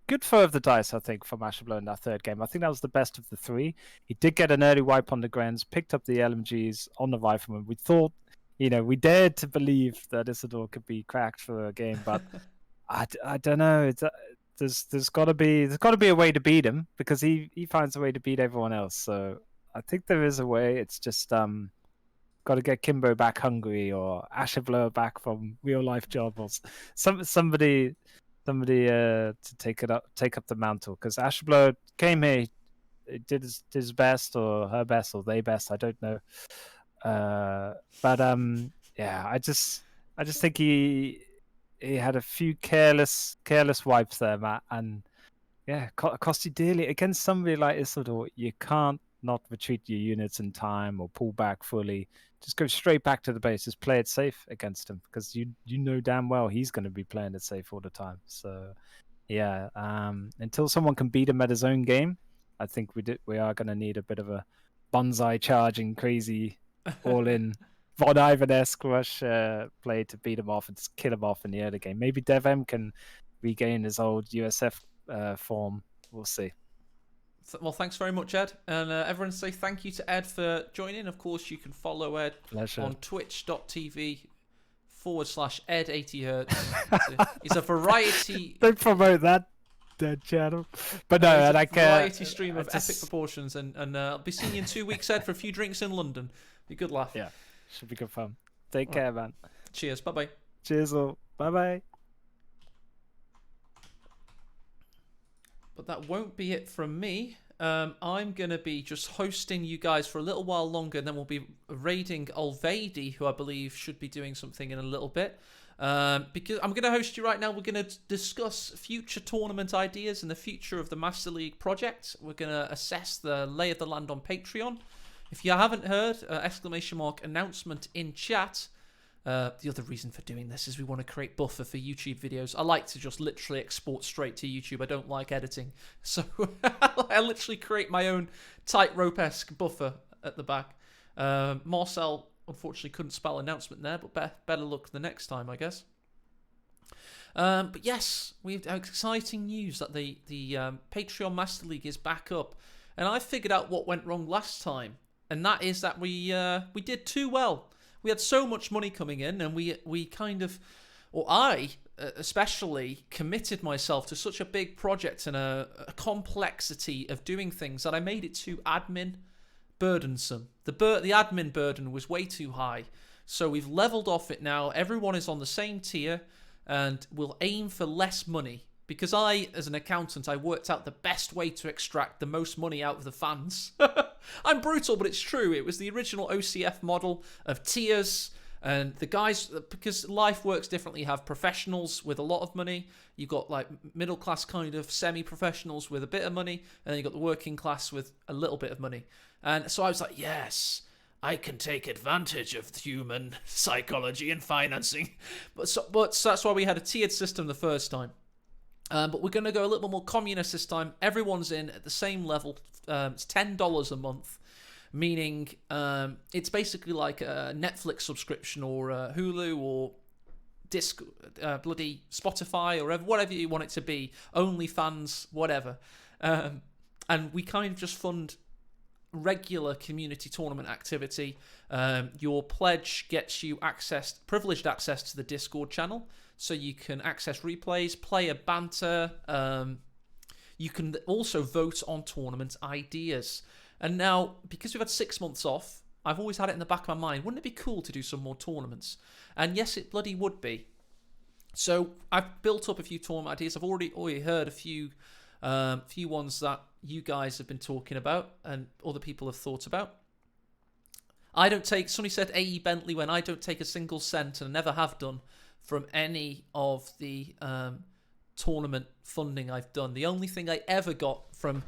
Good throw of the dice, I think, from Ashablo in that third game. I think that was the best of the 3. He did get an early wipe on the Grens, picked up the LMGs on the Rifleman. We thought, we dared to believe that Isildur could be cracked for a game, but I don't know. There's got to be a way to beat him, because he finds a way to beat everyone else. So I think there is a way. It's just got to get Kimbo back hungry, or Ashablo back from real life job, or somebody to take up the mantle, because Ashablo came here, did his best, or her best, or they best, I don't know. But yeah, I just think he had a few careless wipes there, Matt, and yeah, cost you dearly against somebody like Isildur. You can't not retreat your units in time or pull back fully. Just go straight back to the bases, play it safe against him, because you know damn well he's going to be playing it safe all the time. So yeah, until someone can beat him at his own game, I think we are going to need a bit of a bonsai charging crazy all in Von Ivan-esque rush play to beat him off and just kill him off in the early game. Maybe Dev M can regain his old USF form. We'll see. Well, thanks very much, Ed. And everyone say thank you to Ed for joining. Of course, you can follow Ed on twitch.tv/Ed80Hz. It's a variety... Don't promote that dead channel. But no, it's like... a variety stream of epic proportions. And I'll be seeing you in 2 weeks, Ed, for a few drinks in London. Be a good laugh. Yeah, should be good fun. Take care, man. Cheers. Bye-bye. Cheers all. Bye-bye. But that won't be it from me. I'm going to be just hosting you guys for a little while longer, and then we'll be raiding Olvedi, who I believe should be doing something in a little bit. Because I'm going to host you right now. We're going to discuss future tournament ideas and the future of the Master League project. We're going to assess the lay of the land on Patreon. If you haven't heard, ! Announcement in chat. The other reason for doing this is we want to create buffer for YouTube videos. I like to just literally export straight to YouTube. I don't like editing. So I literally create my own tightrope-esque buffer at the back. Marcel, unfortunately, couldn't spell announcement there, but better luck the next time, I guess. But yes, we have exciting news that the Patreon Master League is back up. And I figured out what went wrong last time. And that is that we did too well. We had so much money coming in, and we kind of or I especially committed myself to such a big project and a complexity of doing things that I made it too admin burdensome. The admin burden was way too high. So we've leveled off it now. Everyone is on the same tier and we'll aim for less money. Because I, as an accountant, I worked out the best way to extract the most money out of the fans. I'm brutal, but it's true. It was the original OCF model of tiers. And the guys, because life works differently, you have professionals with a lot of money. You've got like middle class kind of semi-professionals with a bit of money. And then you've got the working class with a little bit of money. And so I was like, yes, I can take advantage of human psychology and financing. So that's why we had a tiered system the first time. But we're going to go a little bit more communist this time. Everyone's in at the same level. It's $10 a month, meaning it's basically like a Netflix subscription or Hulu or bloody Spotify or whatever you want it to be. OnlyFans, whatever. And we kind of just fund regular community tournament activity. Your pledge gets you privileged access to the Discord channel. So you can access replays, player banter. You can also vote on tournament ideas. And now, because we've had 6 months off, I've always had it in the back of my mind, wouldn't it be cool to do some more tournaments? And yes, it bloody would be. So I've built up a few tournament ideas. I've already heard a few ones that you guys have been talking about and other people have thought about. Somebody said A.E. Bentley when I don't take a single cent and I never have done from any of the tournament funding I've done. The only thing I ever got from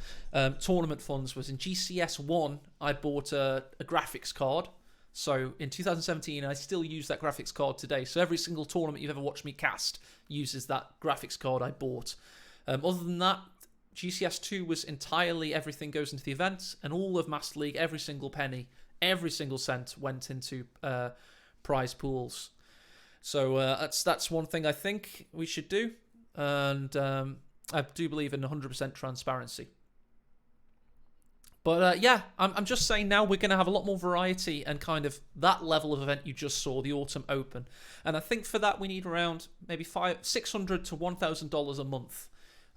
tournament funds was in GCS 1, I bought a graphics card. So in 2017, I still use that graphics card today. So every single tournament you've ever watched me cast uses that graphics card I bought. Other than that, GCS 2 was entirely everything goes into the event, and all of Master League, every single penny, every single cent went into prize pools. So that's one thing I think we should do, and I do believe in 100% transparency. But yeah, I'm just saying now we're going to have a lot more variety and kind of that level of event you just saw, the Autumn Open. And I think for that we need around maybe $600 to $1,000 a month.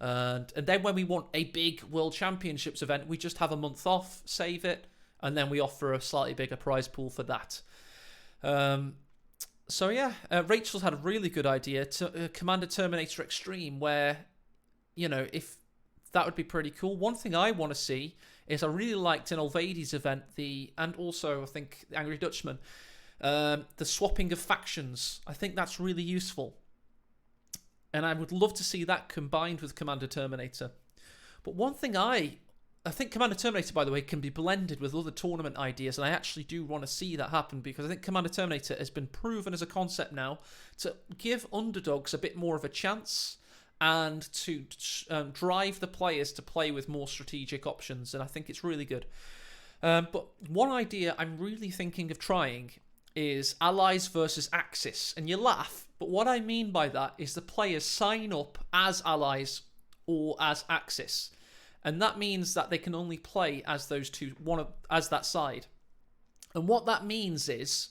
And then when we want a big World Championships event, we just have a month off, save it, and then we offer a slightly bigger prize pool for that. So yeah, Rachel's had a really good idea to Commander Terminator Extreme, where, if that would be pretty cool. One thing I want to see is I really liked in Olvades event and also I think the Angry Dutchman, the swapping of factions. I think that's really useful. And I would love to see that combined with Commander Terminator. But one thing I think Commander Terminator, by the way, can be blended with other tournament ideas, and I actually do want to see that happen because I think Commander Terminator has been proven as a concept now to give underdogs a bit more of a chance and to drive the players to play with more strategic options, and I think it's really good. But one idea I'm really thinking of trying is Allies versus Axis, and you laugh, but what I mean by that is the players sign up as Allies or as Axis. And that means that they can only play as those two, as that side. And what that means is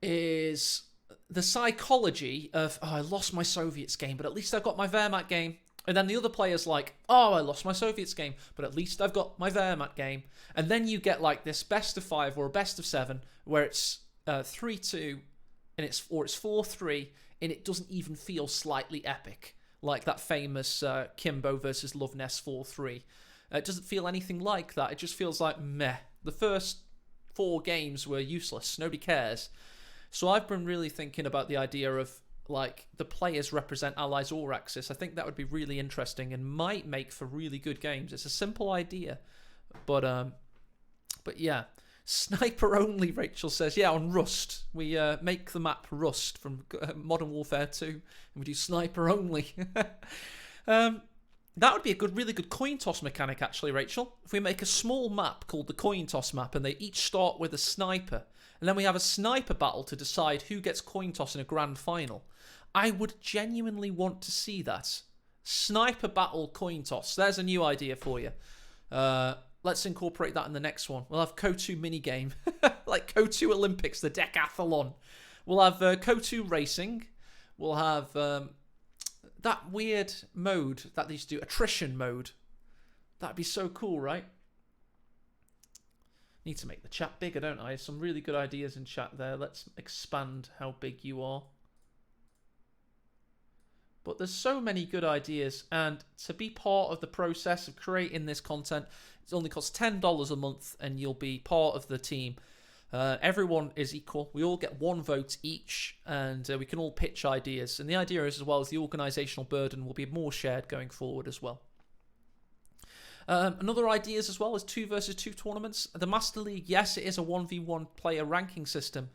the psychology of, I lost my Soviets game, but at least I've got my Wehrmacht game. And then the other player's like, I lost my Soviets game, but at least I've got my Wehrmacht game. And then you get like this best of 5 or a best of 7 where it's 3-2 and it's 4-3 and it doesn't even feel slightly epic. Like that famous Kimbo versus Loveness 4-3. It doesn't feel anything like that. It just feels like meh. The first 4 games were useless. Nobody cares. So I've been really thinking about the idea of like the players represent Allies or Axis. I think that would be really interesting and might make for really good games. It's a simple idea, but yeah. Sniper only, Rachel says. Yeah, on Rust. We make the map Rust from Modern Warfare 2, and we do sniper only. That would be a really good coin toss mechanic, actually, Rachel. If we make a small map called the coin toss map, and they each start with a sniper, and then we have a sniper battle to decide who gets coin toss in a grand final. I would genuinely want to see that. Sniper battle coin toss. There's a new idea for you. Let's incorporate that in the next one. We'll have CoH2 minigame. Like CoH2 Olympics, the decathlon. We'll have CoH2 racing. we'll have that weird mode that they used to do, attrition mode. That'd be so cool, right? Need to make the chat bigger, don't I? Some really good ideas in chat there. Let's expand how big you are. But there's so many good ideas, and to be part of the process of creating this content, it only costs $10 a month, and you'll be part of the team. Everyone is equal. We all get 1 vote each, and we can all pitch ideas. And the idea is, as well as the organisational burden will be more shared going forward as well. Another ideas as well is 2 versus 2 tournaments. The Master League, yes, it is a 1v1 player ranking system,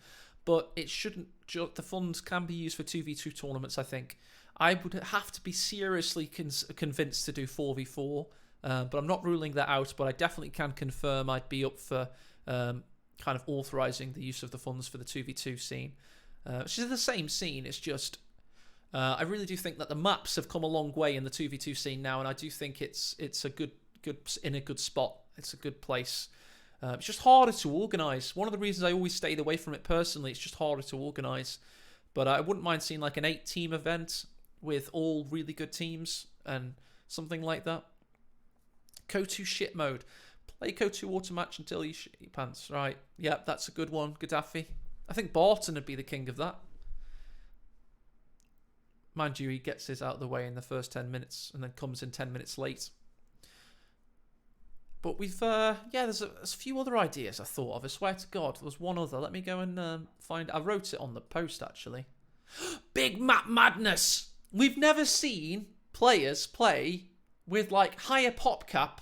but it shouldn't. The funds can be used for 2v2 tournaments, I think. I would have to be seriously convinced to do 4v4, but I'm not ruling that out. But I definitely can confirm I'd be up for kind of authorising the use of the funds for the 2v2 scene, which is the same scene. It's just I really do think that the maps have come a long way in the 2v2 scene now, and I do think it's a good in a good spot. It's a good place. It's just harder to organise. One of the reasons I always stayed away from it personally, it's just harder to organise. But I wouldn't mind seeing like an 8-team event with all really good teams and something like that. CoH2 shit mode. Play CoH2 auto match until you shit your pants. Right. Yeah, that's a good one, Gaddafi. I think Barton would be the king of that. Mind you, he gets his out of the way in the first 10 minutes and then comes in 10 minutes late. But we've, there's a few other ideas I thought of. I swear to God, there was one other. Let me go and find. I wrote it on the post, actually. Big map madness! We've never seen players play with, like, higher pop cap,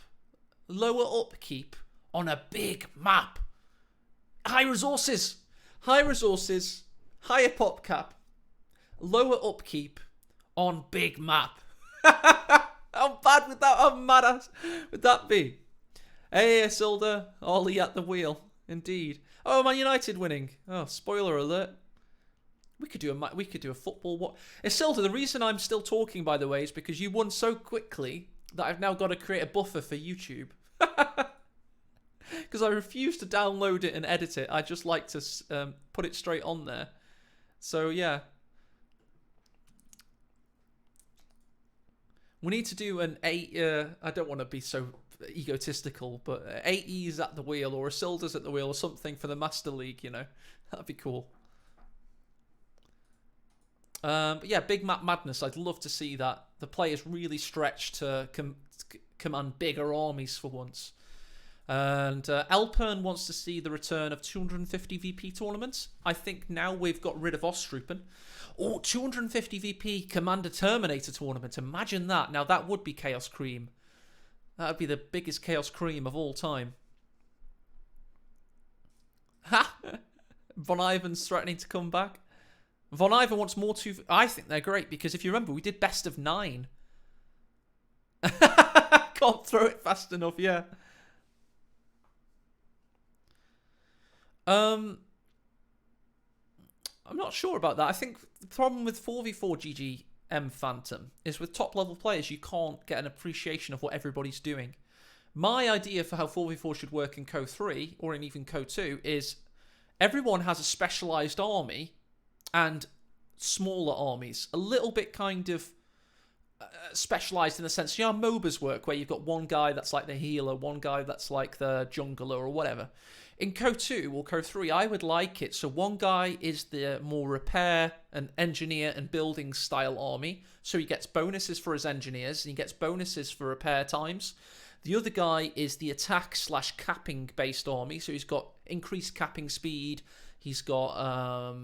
lower upkeep on a big map. High resources, higher pop cap, lower upkeep on big map. How bad would that, how mad would that be? Hey, Isildur, Ollie at the wheel. Indeed. Oh, Man United winning. Oh, spoiler alert. We could do a football. What? Isildur, the reason I'm still talking, by the way, is because you won so quickly that I've now got to create a buffer for YouTube. Because I refuse to download it and edit it. I just like to put it straight on there. So, yeah. We need to do an 8... I don't want to be so egotistical, but 8 E's at the wheel or Isildur's at the wheel or something for the Master League, you know. That'd be cool. But yeah, big map madness. I'd love to see that. The players really stretch to command bigger armies for once. And Elpern wants to see the return of 250 VP tournaments. I think now we've got rid of Ostrupen. Oh, 250 VP Commander Terminator tournament. Imagine that. Now that would be Chaos Cream. That would be the biggest Chaos Cream of all time. Ha! Von Ivan's threatening to come back. Von Ivan wants more to... I think they're great because if you remember, we did best of 9. Can't throw it fast enough, yeah. I'm not sure about that. I think the problem with 4v4 GGM Phantom is with top level players, you can't get an appreciation of what everybody's doing. My idea for how 4v4 should work in Co3 or in even Co2 is everyone has a specialized army and smaller armies, a little bit kind of specialized in the sense, you know how MOBAs work, where you've got one guy that's like the healer, one guy that's like the jungler or whatever. In Co2 or Co3, I would like it so one guy is the more repair and engineer and building style army, so he gets bonuses for his engineers and he gets bonuses for repair times. The other guy is the attack / capping based army, so he's got increased capping speed, he's got,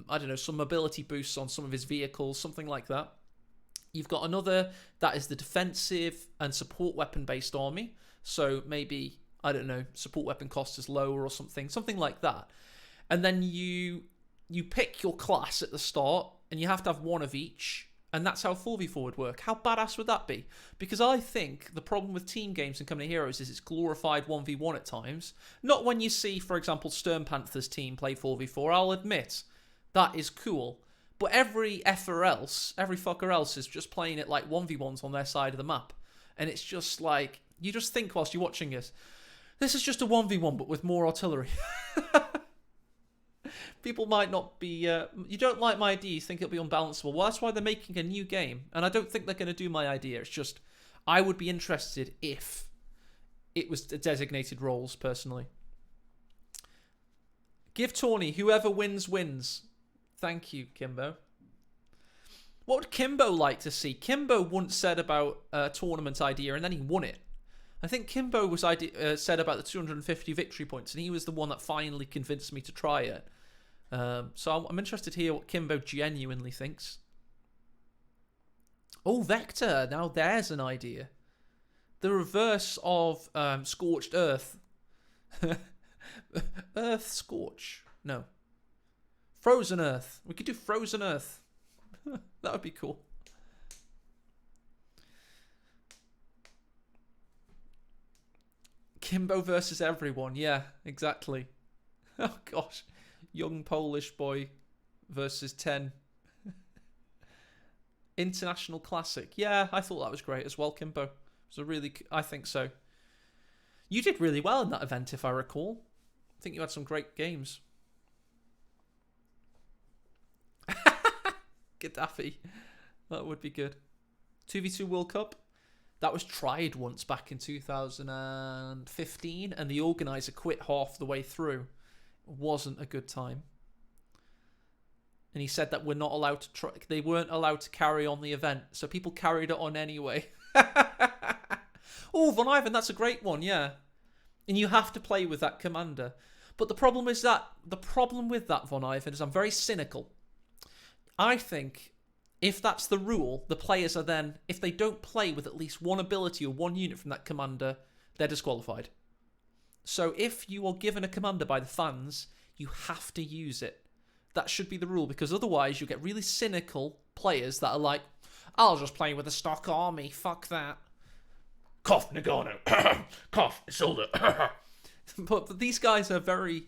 I don't know, some mobility boosts on some of his vehicles, something like that. You've got another that is the defensive and support weapon based army, so maybe, I don't know, support weapon cost is lower or something like that. And then you pick your class at the start, and you have to have one of each, and that's how 4v4 would work. How badass would that be? Because I think the problem with team games and Company of Heroes is it's glorified 1v1 at times. Not when you see, for example, Stern Panther's team play 4v4, I'll admit. That is cool. But every fucker else is just playing it like 1v1s on their side of the map. And it's just like, you just think whilst you're watching it, this is just a 1v1 but with more artillery. People might not be... you don't like my idea, you think it'll be unbalanceable. Well, that's why they're making a new game. And I don't think they're going to do my idea. It's just, I would be interested if it was designated roles, personally. Give Tawny, whoever wins, wins. Thank you, Kimbo. What would Kimbo like to see? Kimbo once said about a tournament idea, and then he won it. I think Kimbo was said about the 250 victory points, and he was the one that finally convinced me to try it. So I'm interested to hear what Kimbo genuinely thinks. Oh, Vector. Now there's an idea. The reverse of Scorched Earth. Earth Scorch. No. Frozen Earth. We could do Frozen Earth. That would be cool. Kimbo versus everyone. Yeah, exactly. Oh, gosh. Young Polish boy versus 10. International Classic. Yeah, I thought that was great as well, Kimbo. It was a really... I think so. You did really well in that event, if I recall. I think you had some great games. Gaddafi. That would be good. 2v2 World Cup. That was tried once back in 2015, and the organizer quit half the way through. It wasn't a good time. And he said that we're not allowed to try. They weren't allowed to carry on the event, so people carried it on anyway. Oh, Von Ivan, that's a great one, yeah. And you have to play with that commander. But the problem with that, Von Ivan, is I'm very cynical. I think if that's the rule, the players are then, if they don't play with at least one ability or one unit from that commander, they're disqualified. So if you are given a commander by the fans, you have to use it. That should be the rule, because otherwise you'll get really cynical players that are like, I'll just play with a stock army, fuck that. Cough, Nagano. Cough, Isildur. But these guys are very...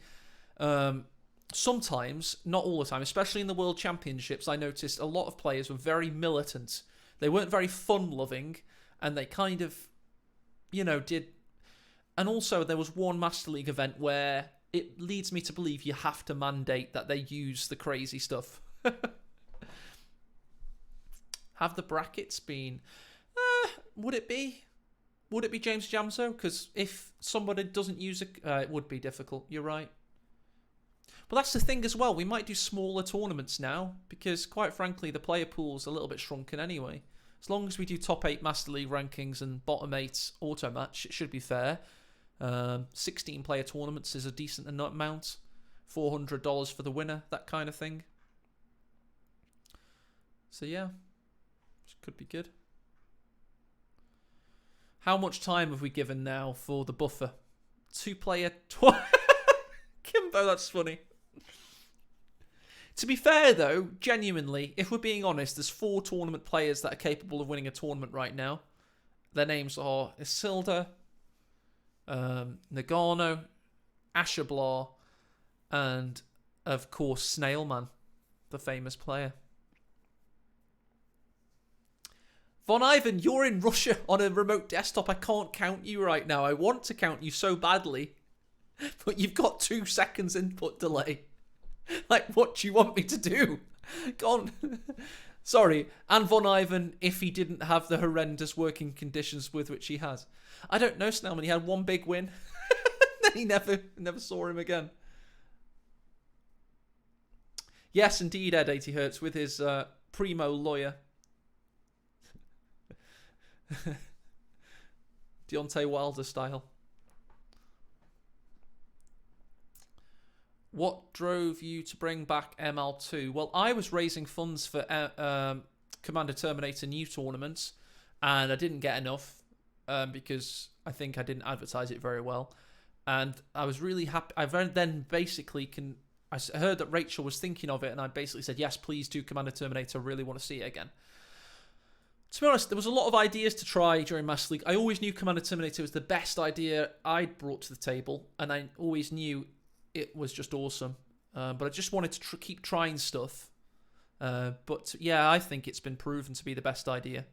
sometimes, not all the time, especially in the World Championships, I noticed a lot of players were very militant. They weren't very fun-loving, and they kind of, did... And also, there was one Master League event where it leads me to believe you have to mandate that they use the crazy stuff. Have the brackets been... would it be? Would it be James Jamso? Because if somebody doesn't use it, it would be difficult. You're right. But that's the thing as well. We might do smaller tournaments now because, quite frankly, the player pool's a little bit shrunken anyway. As long as we do top 8 Master League rankings and bottom 8 auto match, it should be fair. 16 player tournaments is a decent amount. $400 for the winner, that kind of thing. So yeah, could be good. How much time have we given now for the buffer? 2-player... Kimbo, that's funny. To be fair, though, genuinely, if we're being honest, there's 4 tournament players that are capable of winning a tournament right now. Their names are Isildur, Nagano, Ashablar, and, of course, Snailman, the famous player. Von Ivan, you're in Russia on a remote desktop. I can't count you right now. I want to count you so badly. But you've got 2 seconds input delay. Like, what do you want me to do? Go on. Sorry. And Von Ivan, if he didn't have the horrendous working conditions with which he has. I don't know, Snellman. He had one big win. Then he never saw him again. Yes, indeed, Ed 80 Hertz with his primo lawyer. Deontay Wilder style. What drove you to bring back ML2? Well, I was raising funds for Commander Terminator new tournaments, and I didn't get enough because I think I didn't advertise it very well. And I was really happy. I then basically I heard that Rachel was thinking of it, and I basically said, yes, please do Commander Terminator. I really want to see it again. To be honest, there was a lot of ideas to try during Master League. I always knew Commander Terminator was the best idea I'd brought to the table, and I always knew it was just awesome. But I just wanted to keep trying stuff. But yeah, I think it's been proven to be the best idea.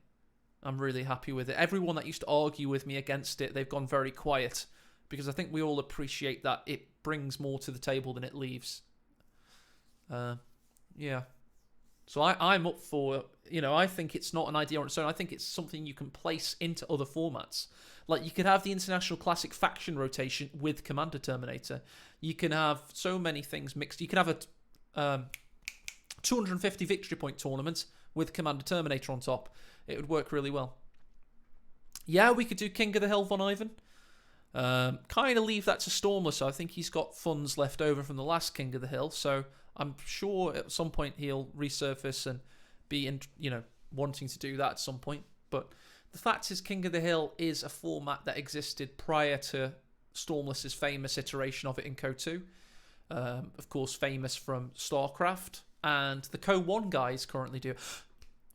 I'm really happy with it. Everyone that used to argue with me against it, they've gone very quiet, because I think we all appreciate that it brings more to the table than it leaves. Yeah. So I'm up for, I think it's not an idea on its own. I think it's something you can place into other formats. Like, you could have the International Classic faction rotation with Commander Terminator. You can have so many things mixed. You can have a 250 victory point tournament with Commander Terminator on top. It would work really well. Yeah, we could do King of the Hill Von Ivan. Kind of leave that to Stormless. I think he's got funds left over from the last King of the Hill, so I'm sure at some point he'll resurface and be wanting to do that at some point. But the fact is, King of the Hill is a format that existed prior to Stormless's famous iteration of it in CoH2. Of course, famous from StarCraft, and the CoH1 guys currently do.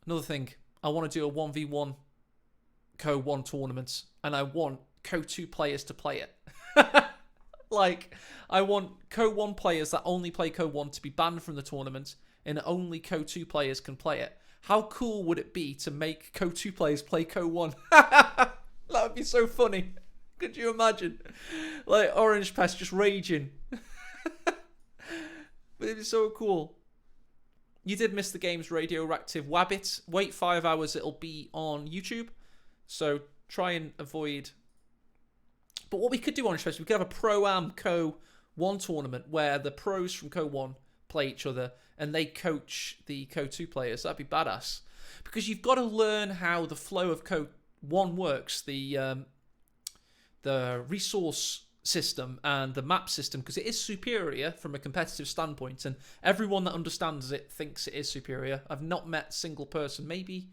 Another thing, I want to do a 1v1 CoH1 tournament, and I want CoH2 players to play it. Like, I want CoH1 players that only play CoH1 to be banned from the tournament, and only CoH2 players can play it. How cool would it be to make CoH2 players play CoH1? That would be so funny. Could you imagine? Like, Orange Pest just raging. It'd be so cool. You did miss the game's radioactive Wabbit. Wait 5 hours, it'll be on YouTube. So try and avoid. But what we could do on Space, we could have a Pro-Am CoH1 tournament where the pros from CoH1 play each other and they coach the CoH2 players. That'd be badass. Because you've got to learn how the flow of CoH1 works, the resource system and the map system, because it is superior from a competitive standpoint, and everyone that understands it thinks it is superior. I've not met a single person, maybe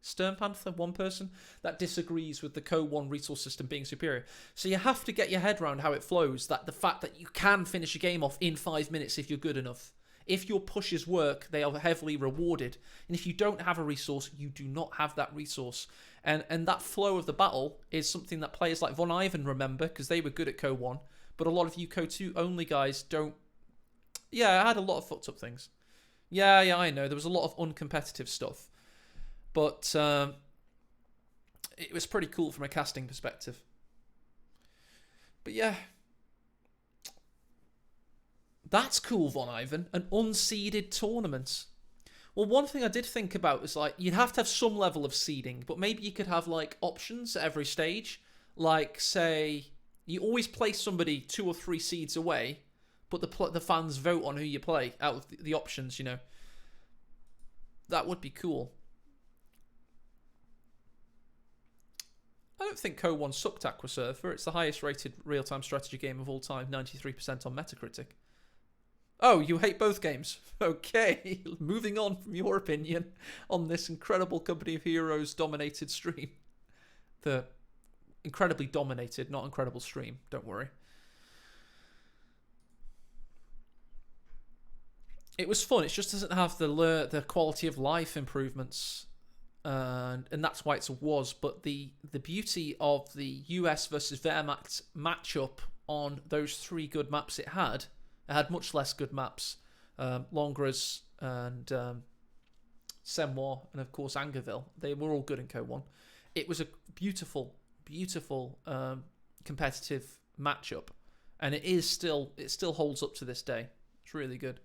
Stern Panther, one person, that disagrees with the CoH1 resource system being superior. So you have to get your head around how it flows, that the fact that you can finish a game off in 5 minutes if you're good enough. If your pushes work, they are heavily rewarded. And if you don't have a resource, you do not have that resource. And that flow of the battle is something that players like Von Ivan remember, because they were good at CoH1. But a lot of you CoH2 only guys don't. Yeah, I had a lot of fucked up things. Yeah, I know. There was a lot of uncompetitive stuff. But it was pretty cool from a casting perspective. But yeah. That's cool, Von Ivan. An unseeded tournament. Well, one thing I did think about was, like, you'd have to have some level of seeding, but maybe you could have, like, options at every stage. Like, say, you always place somebody 2 or 3 seeds away, but the fans vote on who you play out of the options, That would be cool. I don't think CoH1 sucked Aquasurfer. It's the highest rated real-time strategy game of all time, 93% on Metacritic. Oh, you hate both games? Okay, moving on from your opinion on this incredible Company of Heroes dominated stream. The incredibly dominated, not incredible stream, don't worry. It was fun, it just doesn't have the quality of life improvements. And that's why it's a was, but the beauty of the US versus Wehrmacht matchup on those 3 good maps it had much less good maps. Longres and Semois and of course Angerville. They were all good in CoH1. It was a beautiful, beautiful competitive matchup, and it still holds up to this day. It's really good.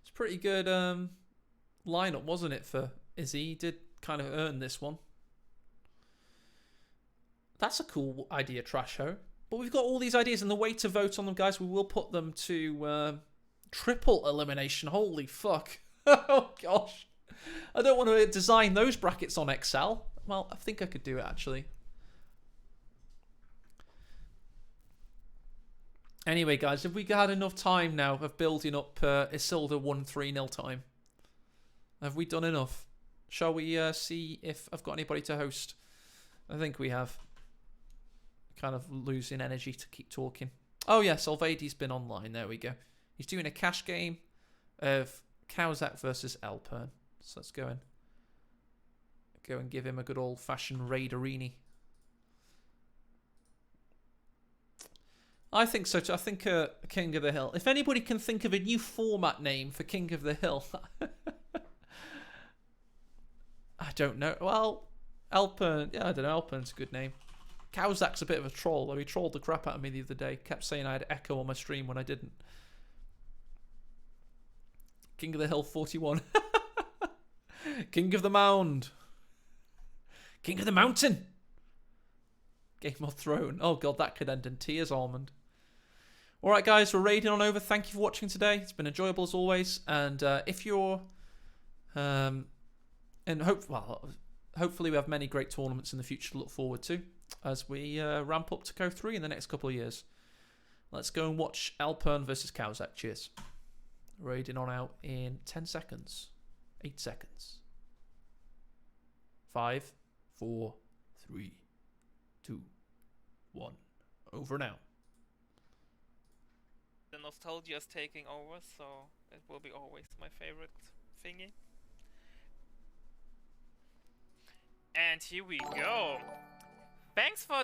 It's pretty good lineup, wasn't it, for Izzy? He did kind of earn this one. That's a cool idea, Trasho. But we've got all these ideas, and the way to vote on them, guys, we will put them to triple elimination. Holy fuck. Oh, gosh. I don't want to design those brackets on Excel. Well, I think I could do it, actually. Anyway, guys, have we had enough time now of building up Isildur 1-3-0 time? Have we done enough? Shall we see if I've got anybody to host? I think we have. Kind of losing energy to keep talking. Oh yeah, Solvadi's been online. There we go. He's doing a cash game of Kawzak versus Alpern. So let's go and give him a good old-fashioned raiderini. I think so too. I think King of the Hill. If anybody can think of a new format name for King of the Hill, I don't know. Well, Alpern. Yeah, I don't know. Alpern's a good name. Kawzak's a bit of a troll, though. He trolled the crap out of me the other day. Kept saying I had echo on my stream when I didn't. King of the Hill 41. King of the Mound. King of the Mountain. Game of Thrones. Oh god, that could end in tears, Almond. Alright guys, we're raiding on over. Thank you for watching today. It's been enjoyable as always. And if you're... hopefully we have many great tournaments in the future to look forward to as we ramp up to CoH2 in the next couple of years. Let's go and watch Alpern versus Kawzak. Cheers. Raiding on out in 10 seconds. 8 seconds. 5, 4, 3, 2, 1. Over now. The nostalgia is taking over, so it will be always my favorite thingy. And here we go. Thanks for